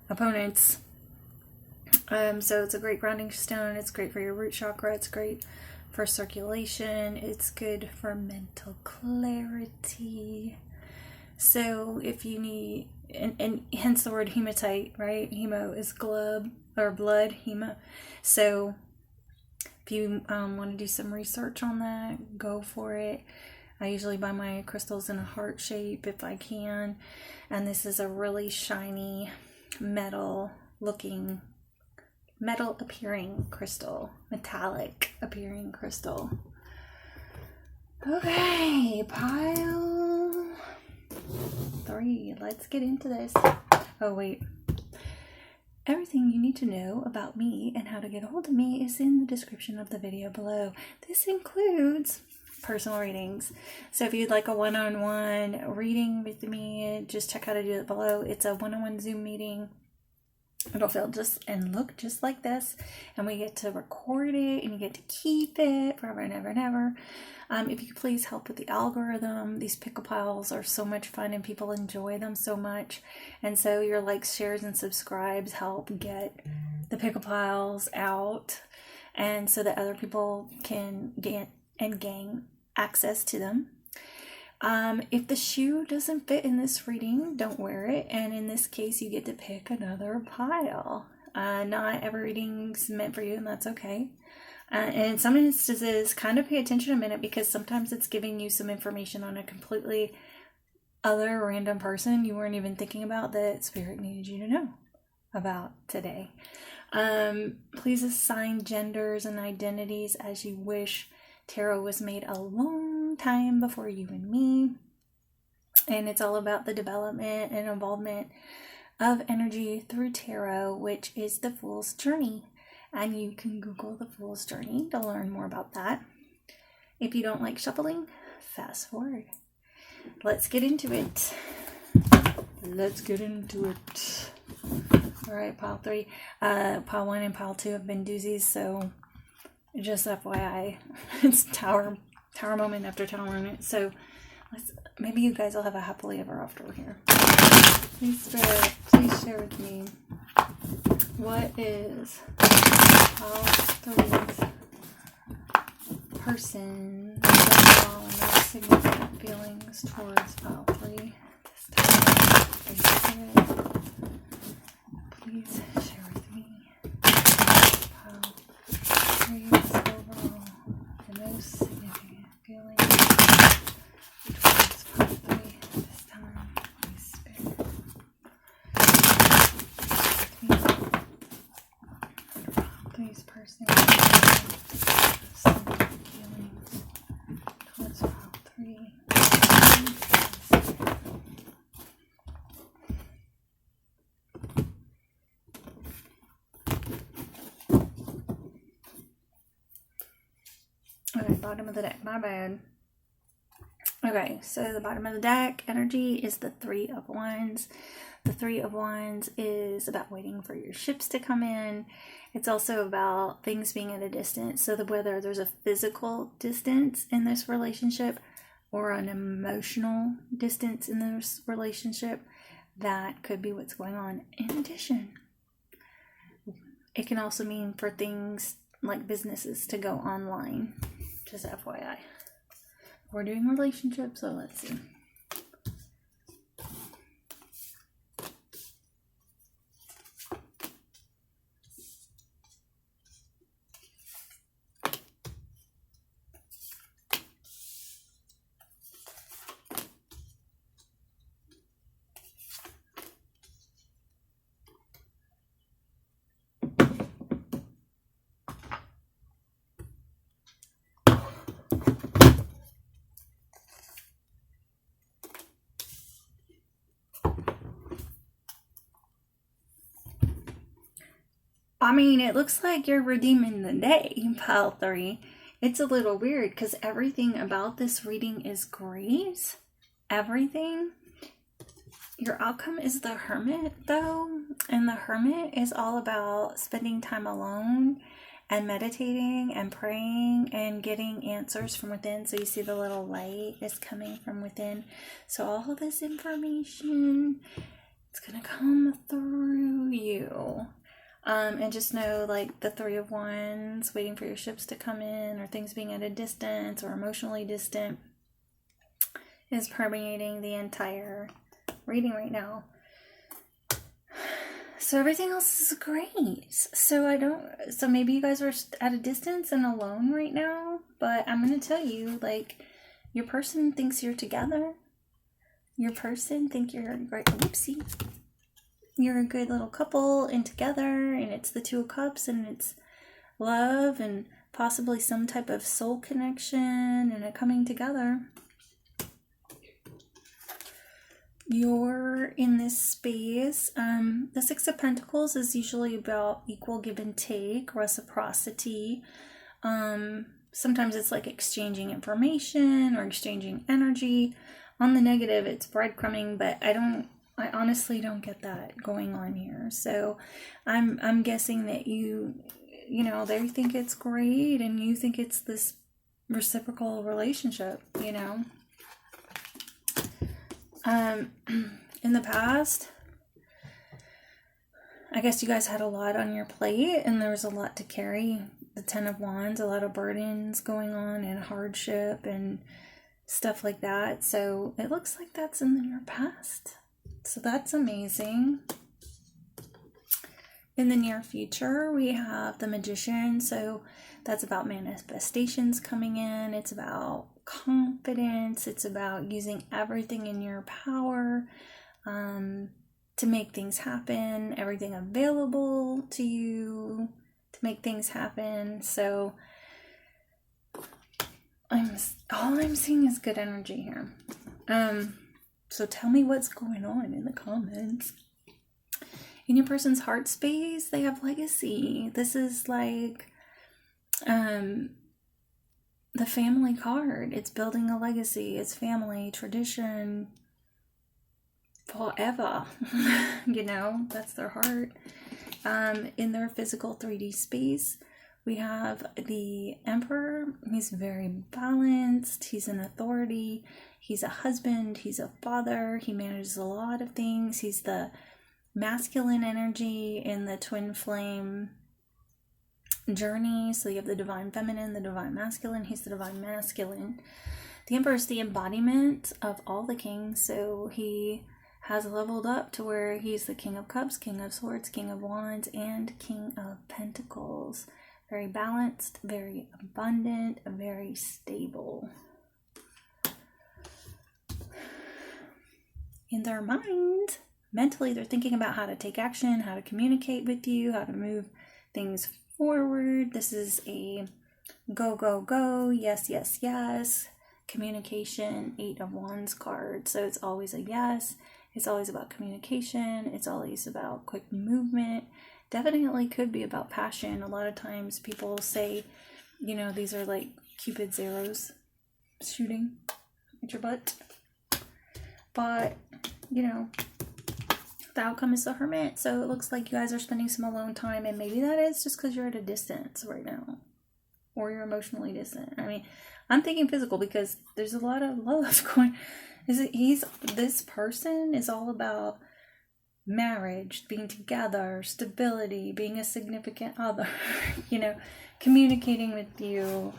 opponents. So it's a great grounding stone. It's great for your root chakra. It's great for circulation. It's good for mental clarity. So if you need, and hence the word hematite, right? Hemo is blood, or blood, hemo. So if you want to do some research on that, go for it. I usually buy my crystals in a heart shape if I can. And this is a really shiny metal appearing crystal, metallic appearing crystal. Okay, pile 3. Let's get into this. Oh, wait. Everything you need to know about me and how to get a hold of me is in the description of the video below. This includes personal readings. So if you'd like a one-on-one reading with me, just check how to do it below. It's a one-on-one Zoom meeting. It'll feel just and look just like this, and we get to record it, and you get to keep it forever and ever and ever. If you could please help with the algorithm. These pickle piles are so much fun, and people enjoy them so much. And so your likes, shares, and subscribes help get the pickle piles out, and so that other people can get and gain access to them. If the shoe doesn't fit in this reading, don't wear it. And in this case, you get to pick another pile. Not every reading's meant for you, and that's okay. And in some instances, kind of pay attention a minute, because sometimes it's giving you some information on a completely other random person you weren't even thinking about that Spirit needed you to know about today. Please assign genders and identities as you wish. Tarot was made a long time before you and me, and it's all about the development and involvement of energy through tarot, which is the Fool's Journey. And you can Google the Fool's Journey to learn more about that. If you don't like shuffling, fast forward. Let's get into it. All right, pile 3. Pile 1 and pile 2 have been doozies, so just FYI, it's tower moment after tower moment. So maybe you guys will have a happily ever after here. Please, Spirit, please share with me, what is pile 3's person's overall and most significant feelings towards pile 3 this time? Please share with me. Pile 3's overall and most significant feelings towards pile 3 this time. Please, Spirit. Please, person. Feelings towards pile 3. Okay, bottom of the deck. My bad. Okay, so the bottom of the deck energy is the 3 of Wands. The 3 of Wands is about waiting for your ships to come in. It's also about things being at a distance. So whether there's a physical distance in this relationship or an emotional distance in this relationship, that could be what's going on. In addition, it can also mean for things like businesses to go online. Just FYI. We're doing relationships, so let's see. I mean, it looks like you're redeeming the day, pile 3. It's a little weird because everything about this reading is great. Everything. Your outcome is the Hermit, though. And the Hermit is all about spending time alone and meditating and praying and getting answers from within. So you see the little light is coming from within. So all of this information, it's going to come through you. And just know, like, the 3 of Wands, waiting for your ships to come in, or things being at a distance or emotionally distant, is permeating the entire reading right now. So everything else is great. So maybe you guys are at a distance and alone right now, but I'm going to tell you, like, your person thinks you're together. Your person think you're great. Whoopsie. You're a good little couple and together, and it's the 2 of Cups, and it's love and possibly some type of soul connection and a coming together. You're in this space. The 6 of Pentacles is usually about equal give and take, reciprocity. Sometimes it's like exchanging information or exchanging energy. On the negative, it's breadcrumbing, but I honestly don't get that going on here. So I'm guessing that you know, they think it's great and you think it's this reciprocal relationship, you know. In the past, I guess you guys had a lot on your plate and there was a lot to carry. The 10 of Wands, a lot of burdens going on and hardship and stuff like that. So it looks like that's in your past. So that's amazing. In the near future, we have the Magician. So that's about manifestations coming in. It's about confidence. It's about using everything in your power to make things happen. Everything available to you to make things happen. So all I'm seeing is good energy here. So tell me what's going on in the comments. In your person's heart space, they have legacy. This is like the family card. It's building a legacy. It's family, tradition, forever. You know, that's their heart. In their physical 3D space, we have the Emperor. He's very balanced. He's an authority. He's a husband. He's a father. He manages a lot of things. He's the masculine energy in the twin flame journey. So you have the divine feminine, the divine masculine. He's the divine masculine. The Emperor is the embodiment of all the kings. So he has leveled up to where he's the King of Cups, King of Swords, King of Wands, and King of Pentacles. Very balanced, very abundant, very stable. In their mind, mentally, they're thinking about how to take action, how to communicate with you, how to move things forward. This is a go, go, go, yes, yes, yes, communication, 8 of Wands card. So it's always a yes. It's always about communication. It's always about quick movement. Definitely could be about passion. A lot of times people say, you know, these are like Cupid's arrows shooting at your butt. But, you know, the outcome is the Hermit. So it looks like you guys are spending some alone time. And maybe that is just because you're at a distance right now. Or you're emotionally distant. I mean, I'm thinking physical because there's a lot of love going. This person is all about marriage, being together, stability, being a significant other, you know, communicating with you,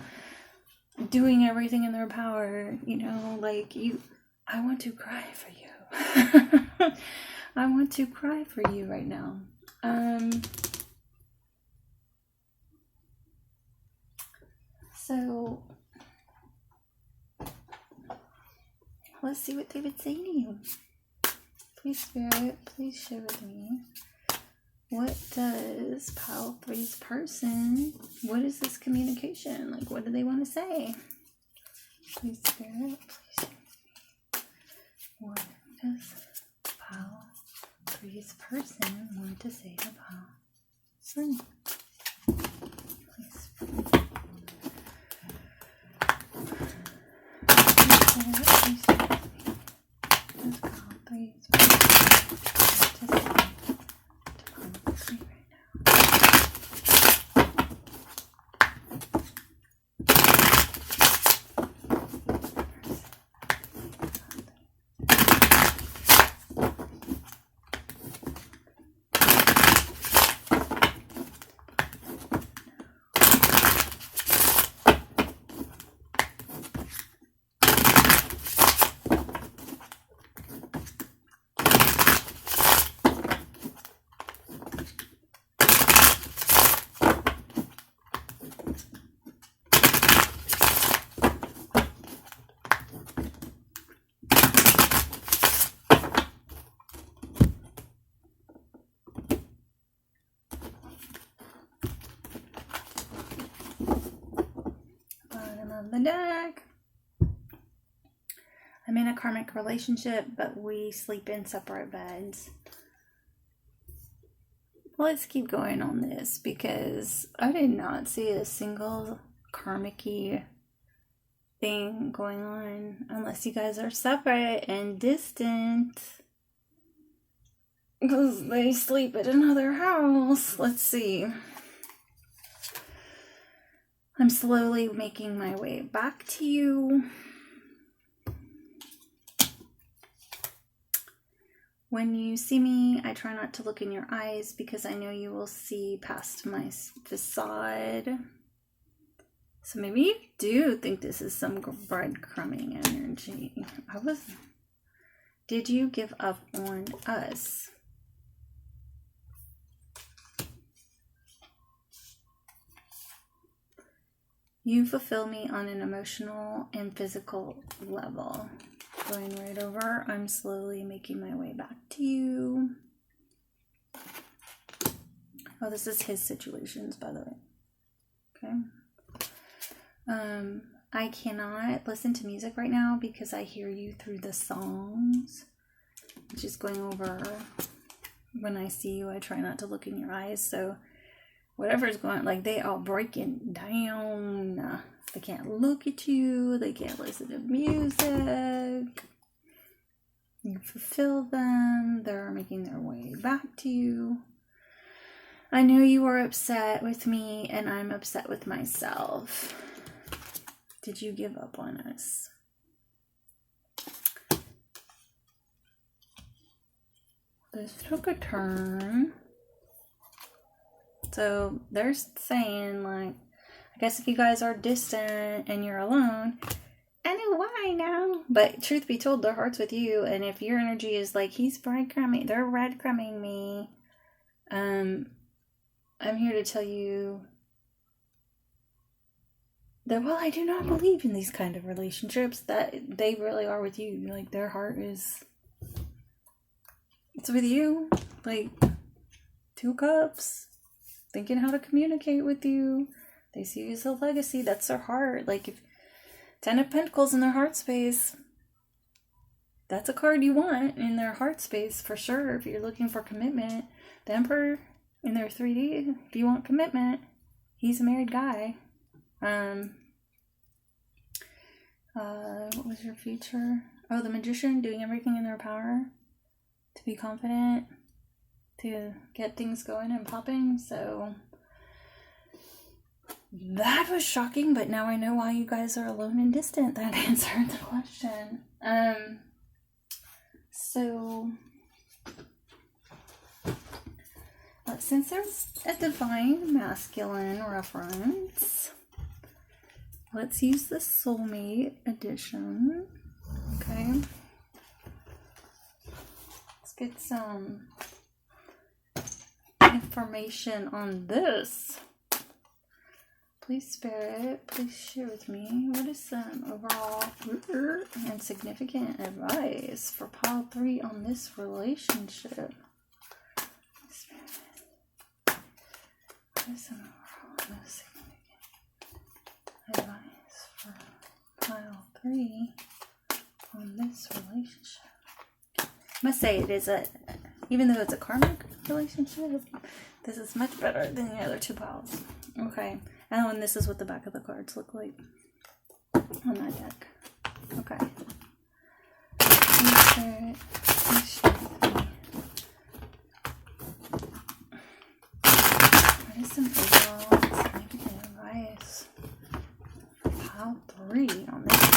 doing everything in their power, you know, like I want to cry for you. I want to cry for you right now. So let's see what they would say to you. Please, Spirit, please share with me. What does Pile 3's person, what is this communication? Like, what do they want to say? Please, Spirit, please share with me. What does Pile 3's person want to say to Pile? So, the deck. I'm in a karmic relationship, but we sleep in separate beds. Let's keep going on this because I did not see a single karmic-y thing going on unless you guys are separate and distant because they sleep at another house. Let's see. I'm slowly making my way back to you. When you see me, I try not to look in your eyes because I know you will see past my facade. So maybe you do think this is some breadcrumbing energy. Did you give up on us? You fulfill me on an emotional and physical level. Going right over, I'm slowly making my way back to you. Oh, this is his situations, by the way. Okay. I cannot listen to music right now because I hear you through the songs. Just going over, when I see you, I try not to look in your eyes, so whatever's going on, like they all breaking down. They can't look at you. They can't listen to music. You fulfill them. They're making their way back to you. I know you are upset with me and I'm upset with myself. Did you give up on us? This took a turn. So they're saying, like, I guess if you guys are distant and you're alone, I know why now. But truth be told, their heart's with you. And if your energy is like, he's breadcrumbing, they're breadcrumbing me. I'm here to tell you that while I do not believe in these kind of relationships, that they really are with you. Like, their heart is, it's with you. Like, 2 cups. Thinking how to communicate with you. They see you as a legacy. That's their heart. Like, if 10 of Pentacles in their heart space, that's a card you want in their heart space for sure. If you're looking for commitment, the Emperor in their 3D, if you want commitment, he's a married guy. What was your future? Oh, the Magician, doing everything in their power to be confident, to get things going and popping. So that was shocking, but now I know why you guys are alone and distant. That answered the question. So since there's a divine masculine reference, let's use the soulmate edition. Okay, let's get some information on this. Please, Spirit, please share with me what is some overall and significant advice for pile 3 on this relationship. Spirit, what is some overall and significant advice for pile 3 on this relationship? I must say, it is even though it's a karmic relationship. This is much better than the other 2 piles. Okay. And this is what the back of the cards look like on that deck. Okay. What is some negative advice for pile 3 on this one?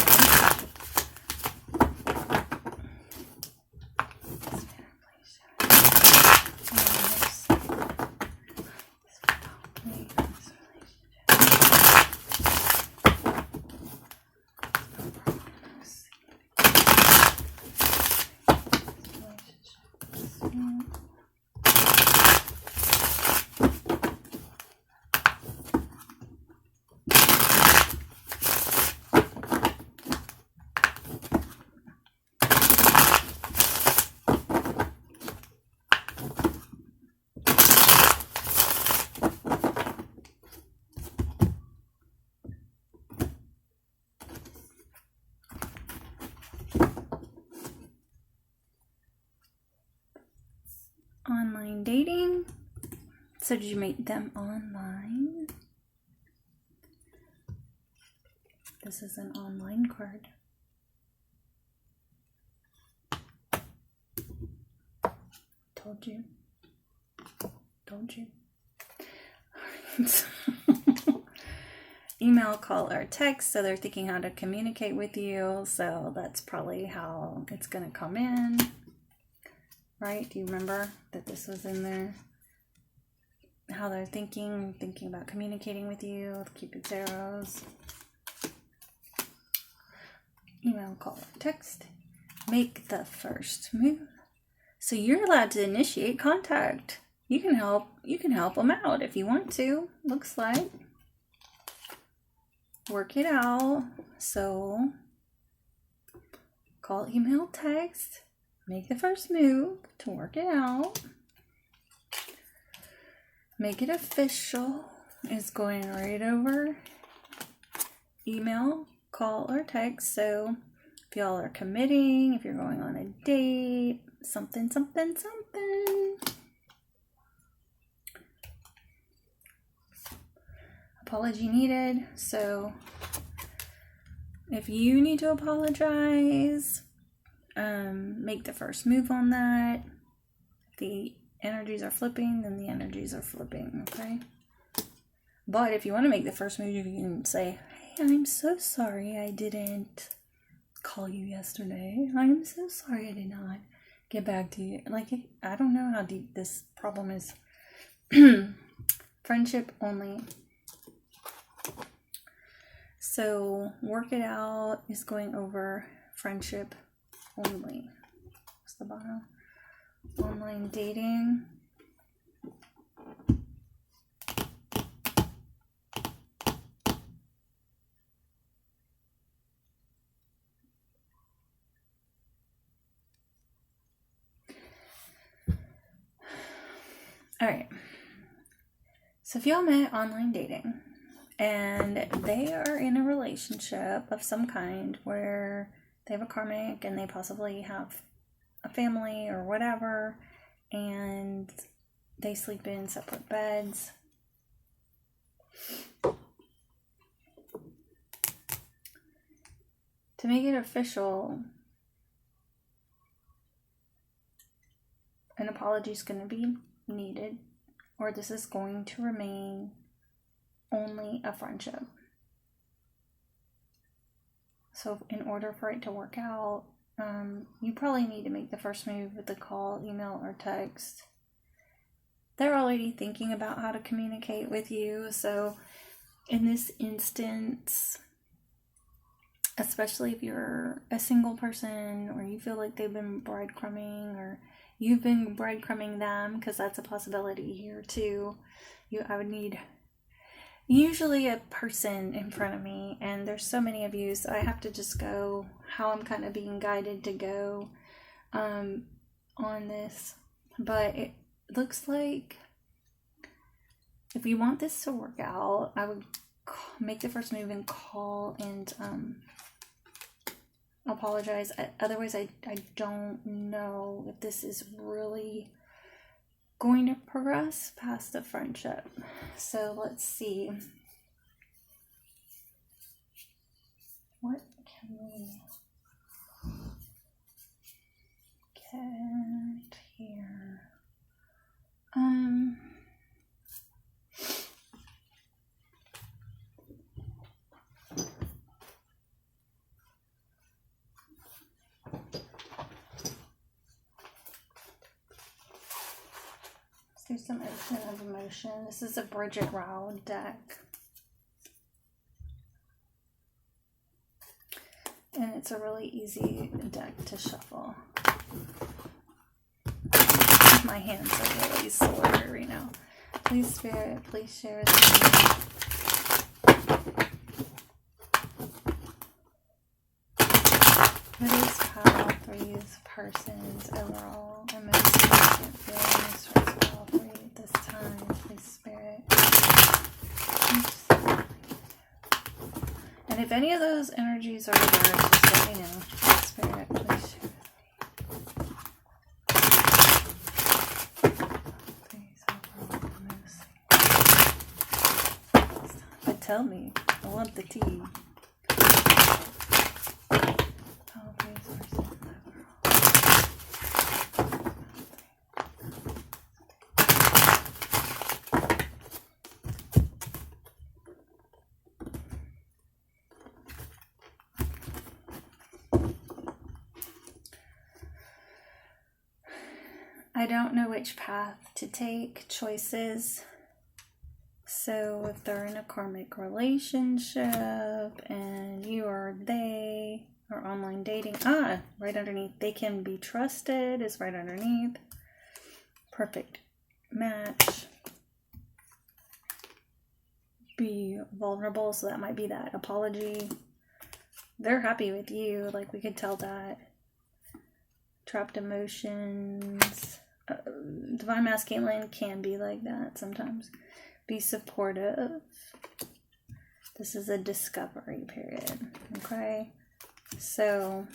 Online dating. So did you meet them online? This is an online card. Told you. Told you. Alright. Email, call, or text. So they're thinking how to communicate with you. So that's probably how it's going to come in. Right? Do you remember that this was in there? How they're thinking about communicating with you. Cupid zeros. Email, call, or text. Make the first move. So you're allowed to initiate contact. You can help them out if you want to. Looks like. Work it out. So call, email, text. Make the first move to work it out. Make it official is going right over email, call, or text. So if y'all are committing, if you're going on a date, something. Apology needed. So if you need to apologize, make the first move on that. If the energies are flipping, then the energies are flipping, okay? But if you want to make the first move, you can say, hey, I'm so sorry I didn't call you yesterday. I'm so sorry I did not get back to you. Like, I don't know how deep this problem is. Friendship only. So, work it out is going over friendship only. What's the bottom? Online dating. All right. So if y'all met online dating and they are in a relationship of some kind where they have a karmic and they possibly have a family or whatever, and they sleep in separate beds, to make it official, an apology is going to be needed, or this is going to remain only a friendship. So in order for it to work out, you probably need to make the first move with the call, email, or text. They're already thinking about how to communicate with you. So in this instance, especially if you're a single person or you feel like they've been breadcrumbing or you've been breadcrumbing them, because that's a possibility here too. I would need usually a person in front of me, and there's so many of you, so I have to just go how I'm kind of being guided to go on this. But it looks like if you want this to work out, I would make the first move and call and apologize. Otherwise, I don't know if this is really going to progress past the friendship. So let's see. What can we get here? Let's do some Ocean of Emotion. This is a Bridget Rao deck. And it's a really easy deck to shuffle. My hands are really sore right now. Please, Spirit, please share with me. What is power for you, person's overall emotions and feelings for all for you this time, please, Spirit? And if any of those energies are reversed, just let me know. Please, Spirit, please share with me. But tell me, I want the tea. I don't know which path to take, choices. So if they're in a karmic relationship and you or they are online dating, right underneath, they can be trusted is right underneath. Perfect match. Be vulnerable, so that might be that apology. They're happy with you, like we could tell that. Trapped emotions. Divine Masculine can be like that sometimes. Be supportive. This is a discovery period. Okay. So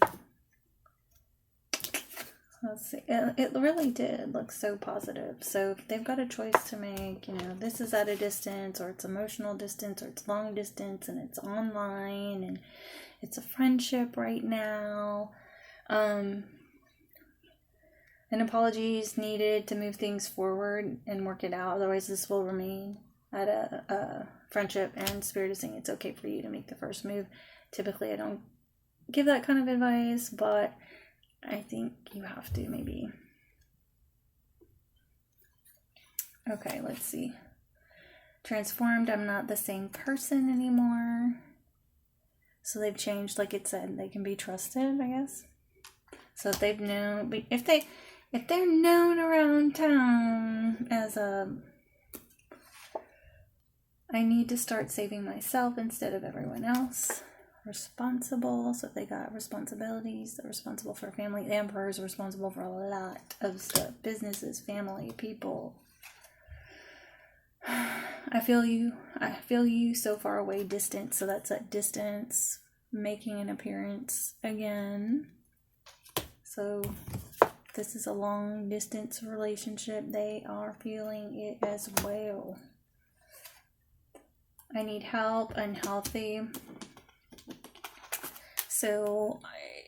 let's see. It really did look so positive. So if they've got a choice to make, you know, this is at a distance, or it's emotional distance, or it's long distance, and it's online, and it's a friendship right now. An apology is needed to move things forward and work it out. Otherwise, this will remain at a friendship, and Spirit is saying it's okay for you to make the first move. Typically, I don't give that kind of advice, but I think you have to, maybe. Okay, let's see. Transformed, I'm not the same person anymore. So they've changed, like it said, they can be trusted, I guess. So if they've known, if they're known around town as I need to start saving myself instead of everyone else. Responsible, so if they got responsibilities, they're responsible for family. The Emperor is responsible for a lot of stuff. Businesses, family, people. I feel you so far away, distant. So that's at distance, making an appearance again. So this is a long distance relationship. They are feeling it as well. I need help, unhealthy. So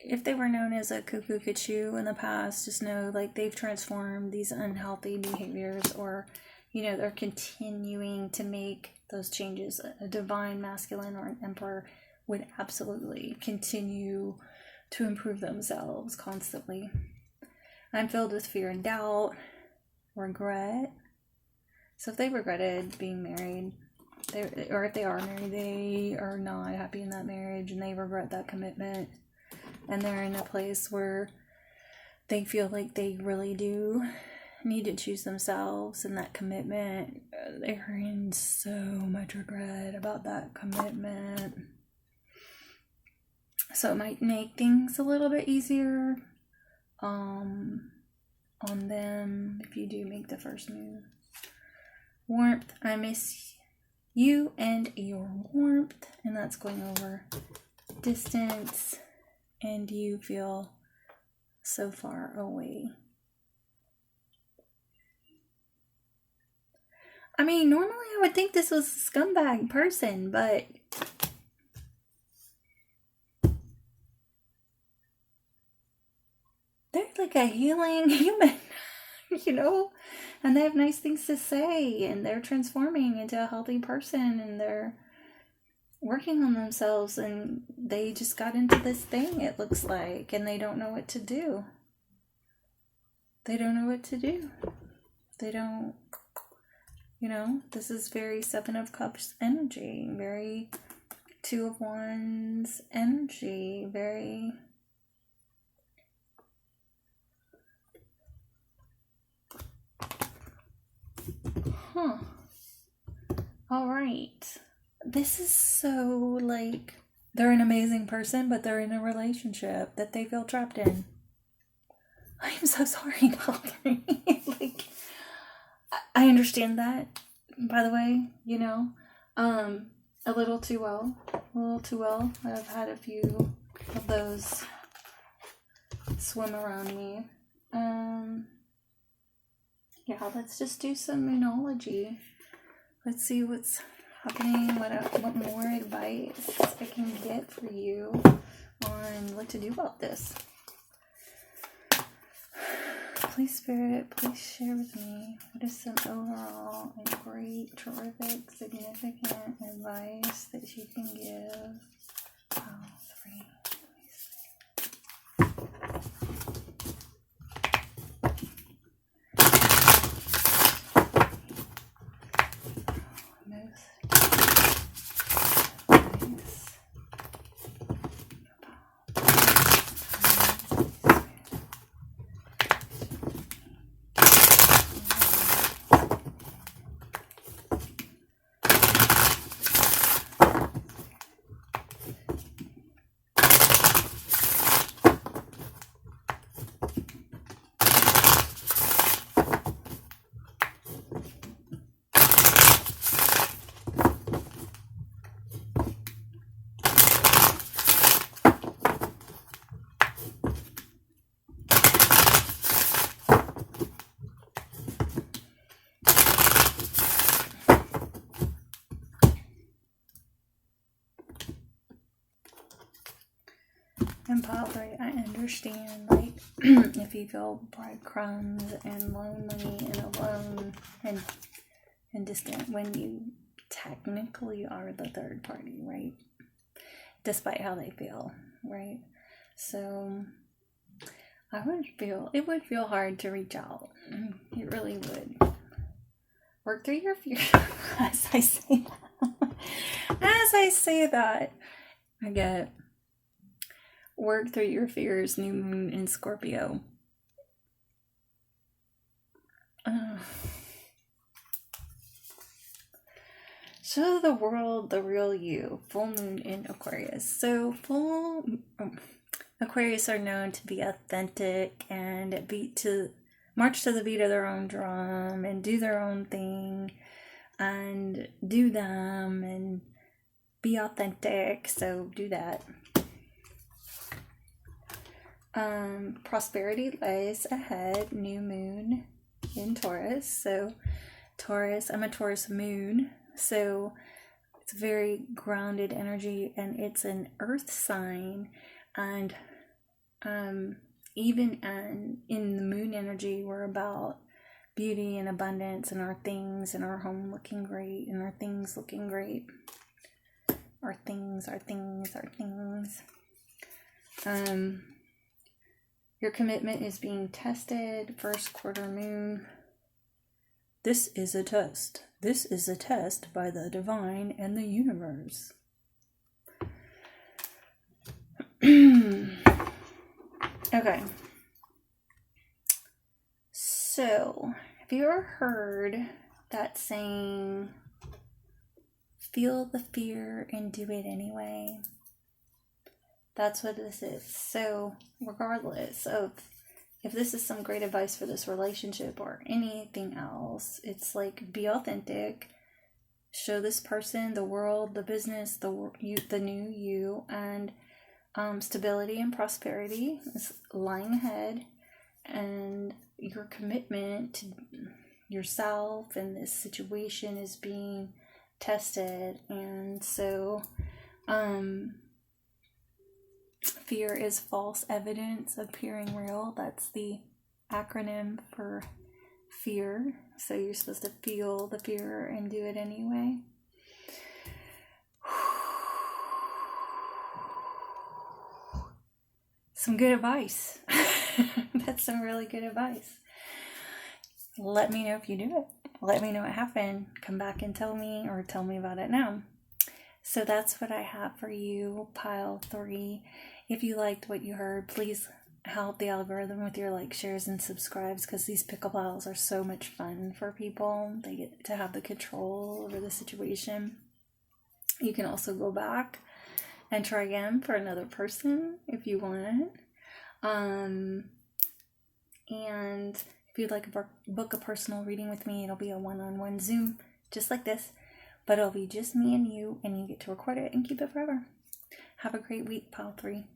if they were known as a 𝐏𝐢𝐥𝐞 𝐓𝐰𝐨 in the past, just know like they've transformed these unhealthy behaviors, or, you know, they're continuing to make those changes. A divine masculine or an emperor would absolutely continue to improve themselves constantly. I'm filled with fear and doubt, regret. So if they regretted being married, or if they are married, they are not happy in that marriage and they regret that commitment, and they're in a place where they feel like they really do need to choose themselves in that commitment. They're in so much regret about that commitment. So it might make things a little bit easier on them if you do make the first move. Warmth, I miss you and your warmth, and that's going over distance, and you feel so far away. I mean, normally I would think this was a scumbag person, but they're like a healing human, you know? And they have nice things to say, and they're transforming into a healthy person, and they're working on themselves, and they just got into this thing, it looks like, and they don't know what to do. They don't know what to do. They don't, you know, this is very Seven of Cups energy, very Two of Wands energy, very... Huh. All right. This is so, like, they're an amazing person, but they're in a relationship that they feel trapped in. I'm so sorry about that. Like, I understand that, by the way, you know, a little too well. I've had a few of those swim around me. Yeah, let's just do some moonology. Let's see what's happening, what more advice I can get for you on what to do about this. Please, Spirit, please share with me what is some overall and great, terrific, significant advice that you can give. Oh, 3. And Padre, I understand, like, if you feel breadcrumbs and lonely and alone and distant when you technically are the third party, right? Despite how they feel, right? So it would feel hard to reach out. It really would. Work through your fear. As I say that, I get work through your fears, new moon in Scorpio. Show the world the real you. Full moon in Aquarius. So Aquarius are known to be authentic and march to the beat of their own drum and do their own thing and do them and be authentic. So do that. Prosperity lies ahead. New moon in Taurus. So Taurus, I'm a Taurus moon, so it's very grounded energy, and it's an earth sign. And even in the moon energy, we're about beauty and abundance and our things and our home looking great and our things looking great. Our things. Your commitment is being tested. First quarter moon. This is a test. This is a test by the divine and the universe. Okay. So, have you ever heard that saying, feel the fear and do it anyway? That's what this is. So, regardless of if this is some great advice for this relationship or anything else, it's like, be authentic, show this person, the world, the business, the new you, and stability and prosperity is lying ahead, and your commitment yourself, and this situation is being tested. And so fear is false evidence appearing real. That's the acronym for fear. So you're supposed to feel the fear and do it anyway. Some good advice. That's some really good advice. Let me know if you do it. Let me know what happened. Come back and tell me, or tell me about it now. So that's what I have for you, pile 3. If you liked what you heard, please help the algorithm with your likes, shares, and subscribes, because these pickle piles are so much fun for people. They get to have the control over the situation. You can also go back and try again for another person if you want. And if you'd like to book a personal reading with me, it'll be a one-on-one Zoom, just like this, but it'll be just me and you get to record it and keep it forever. Have a great week, pile 3.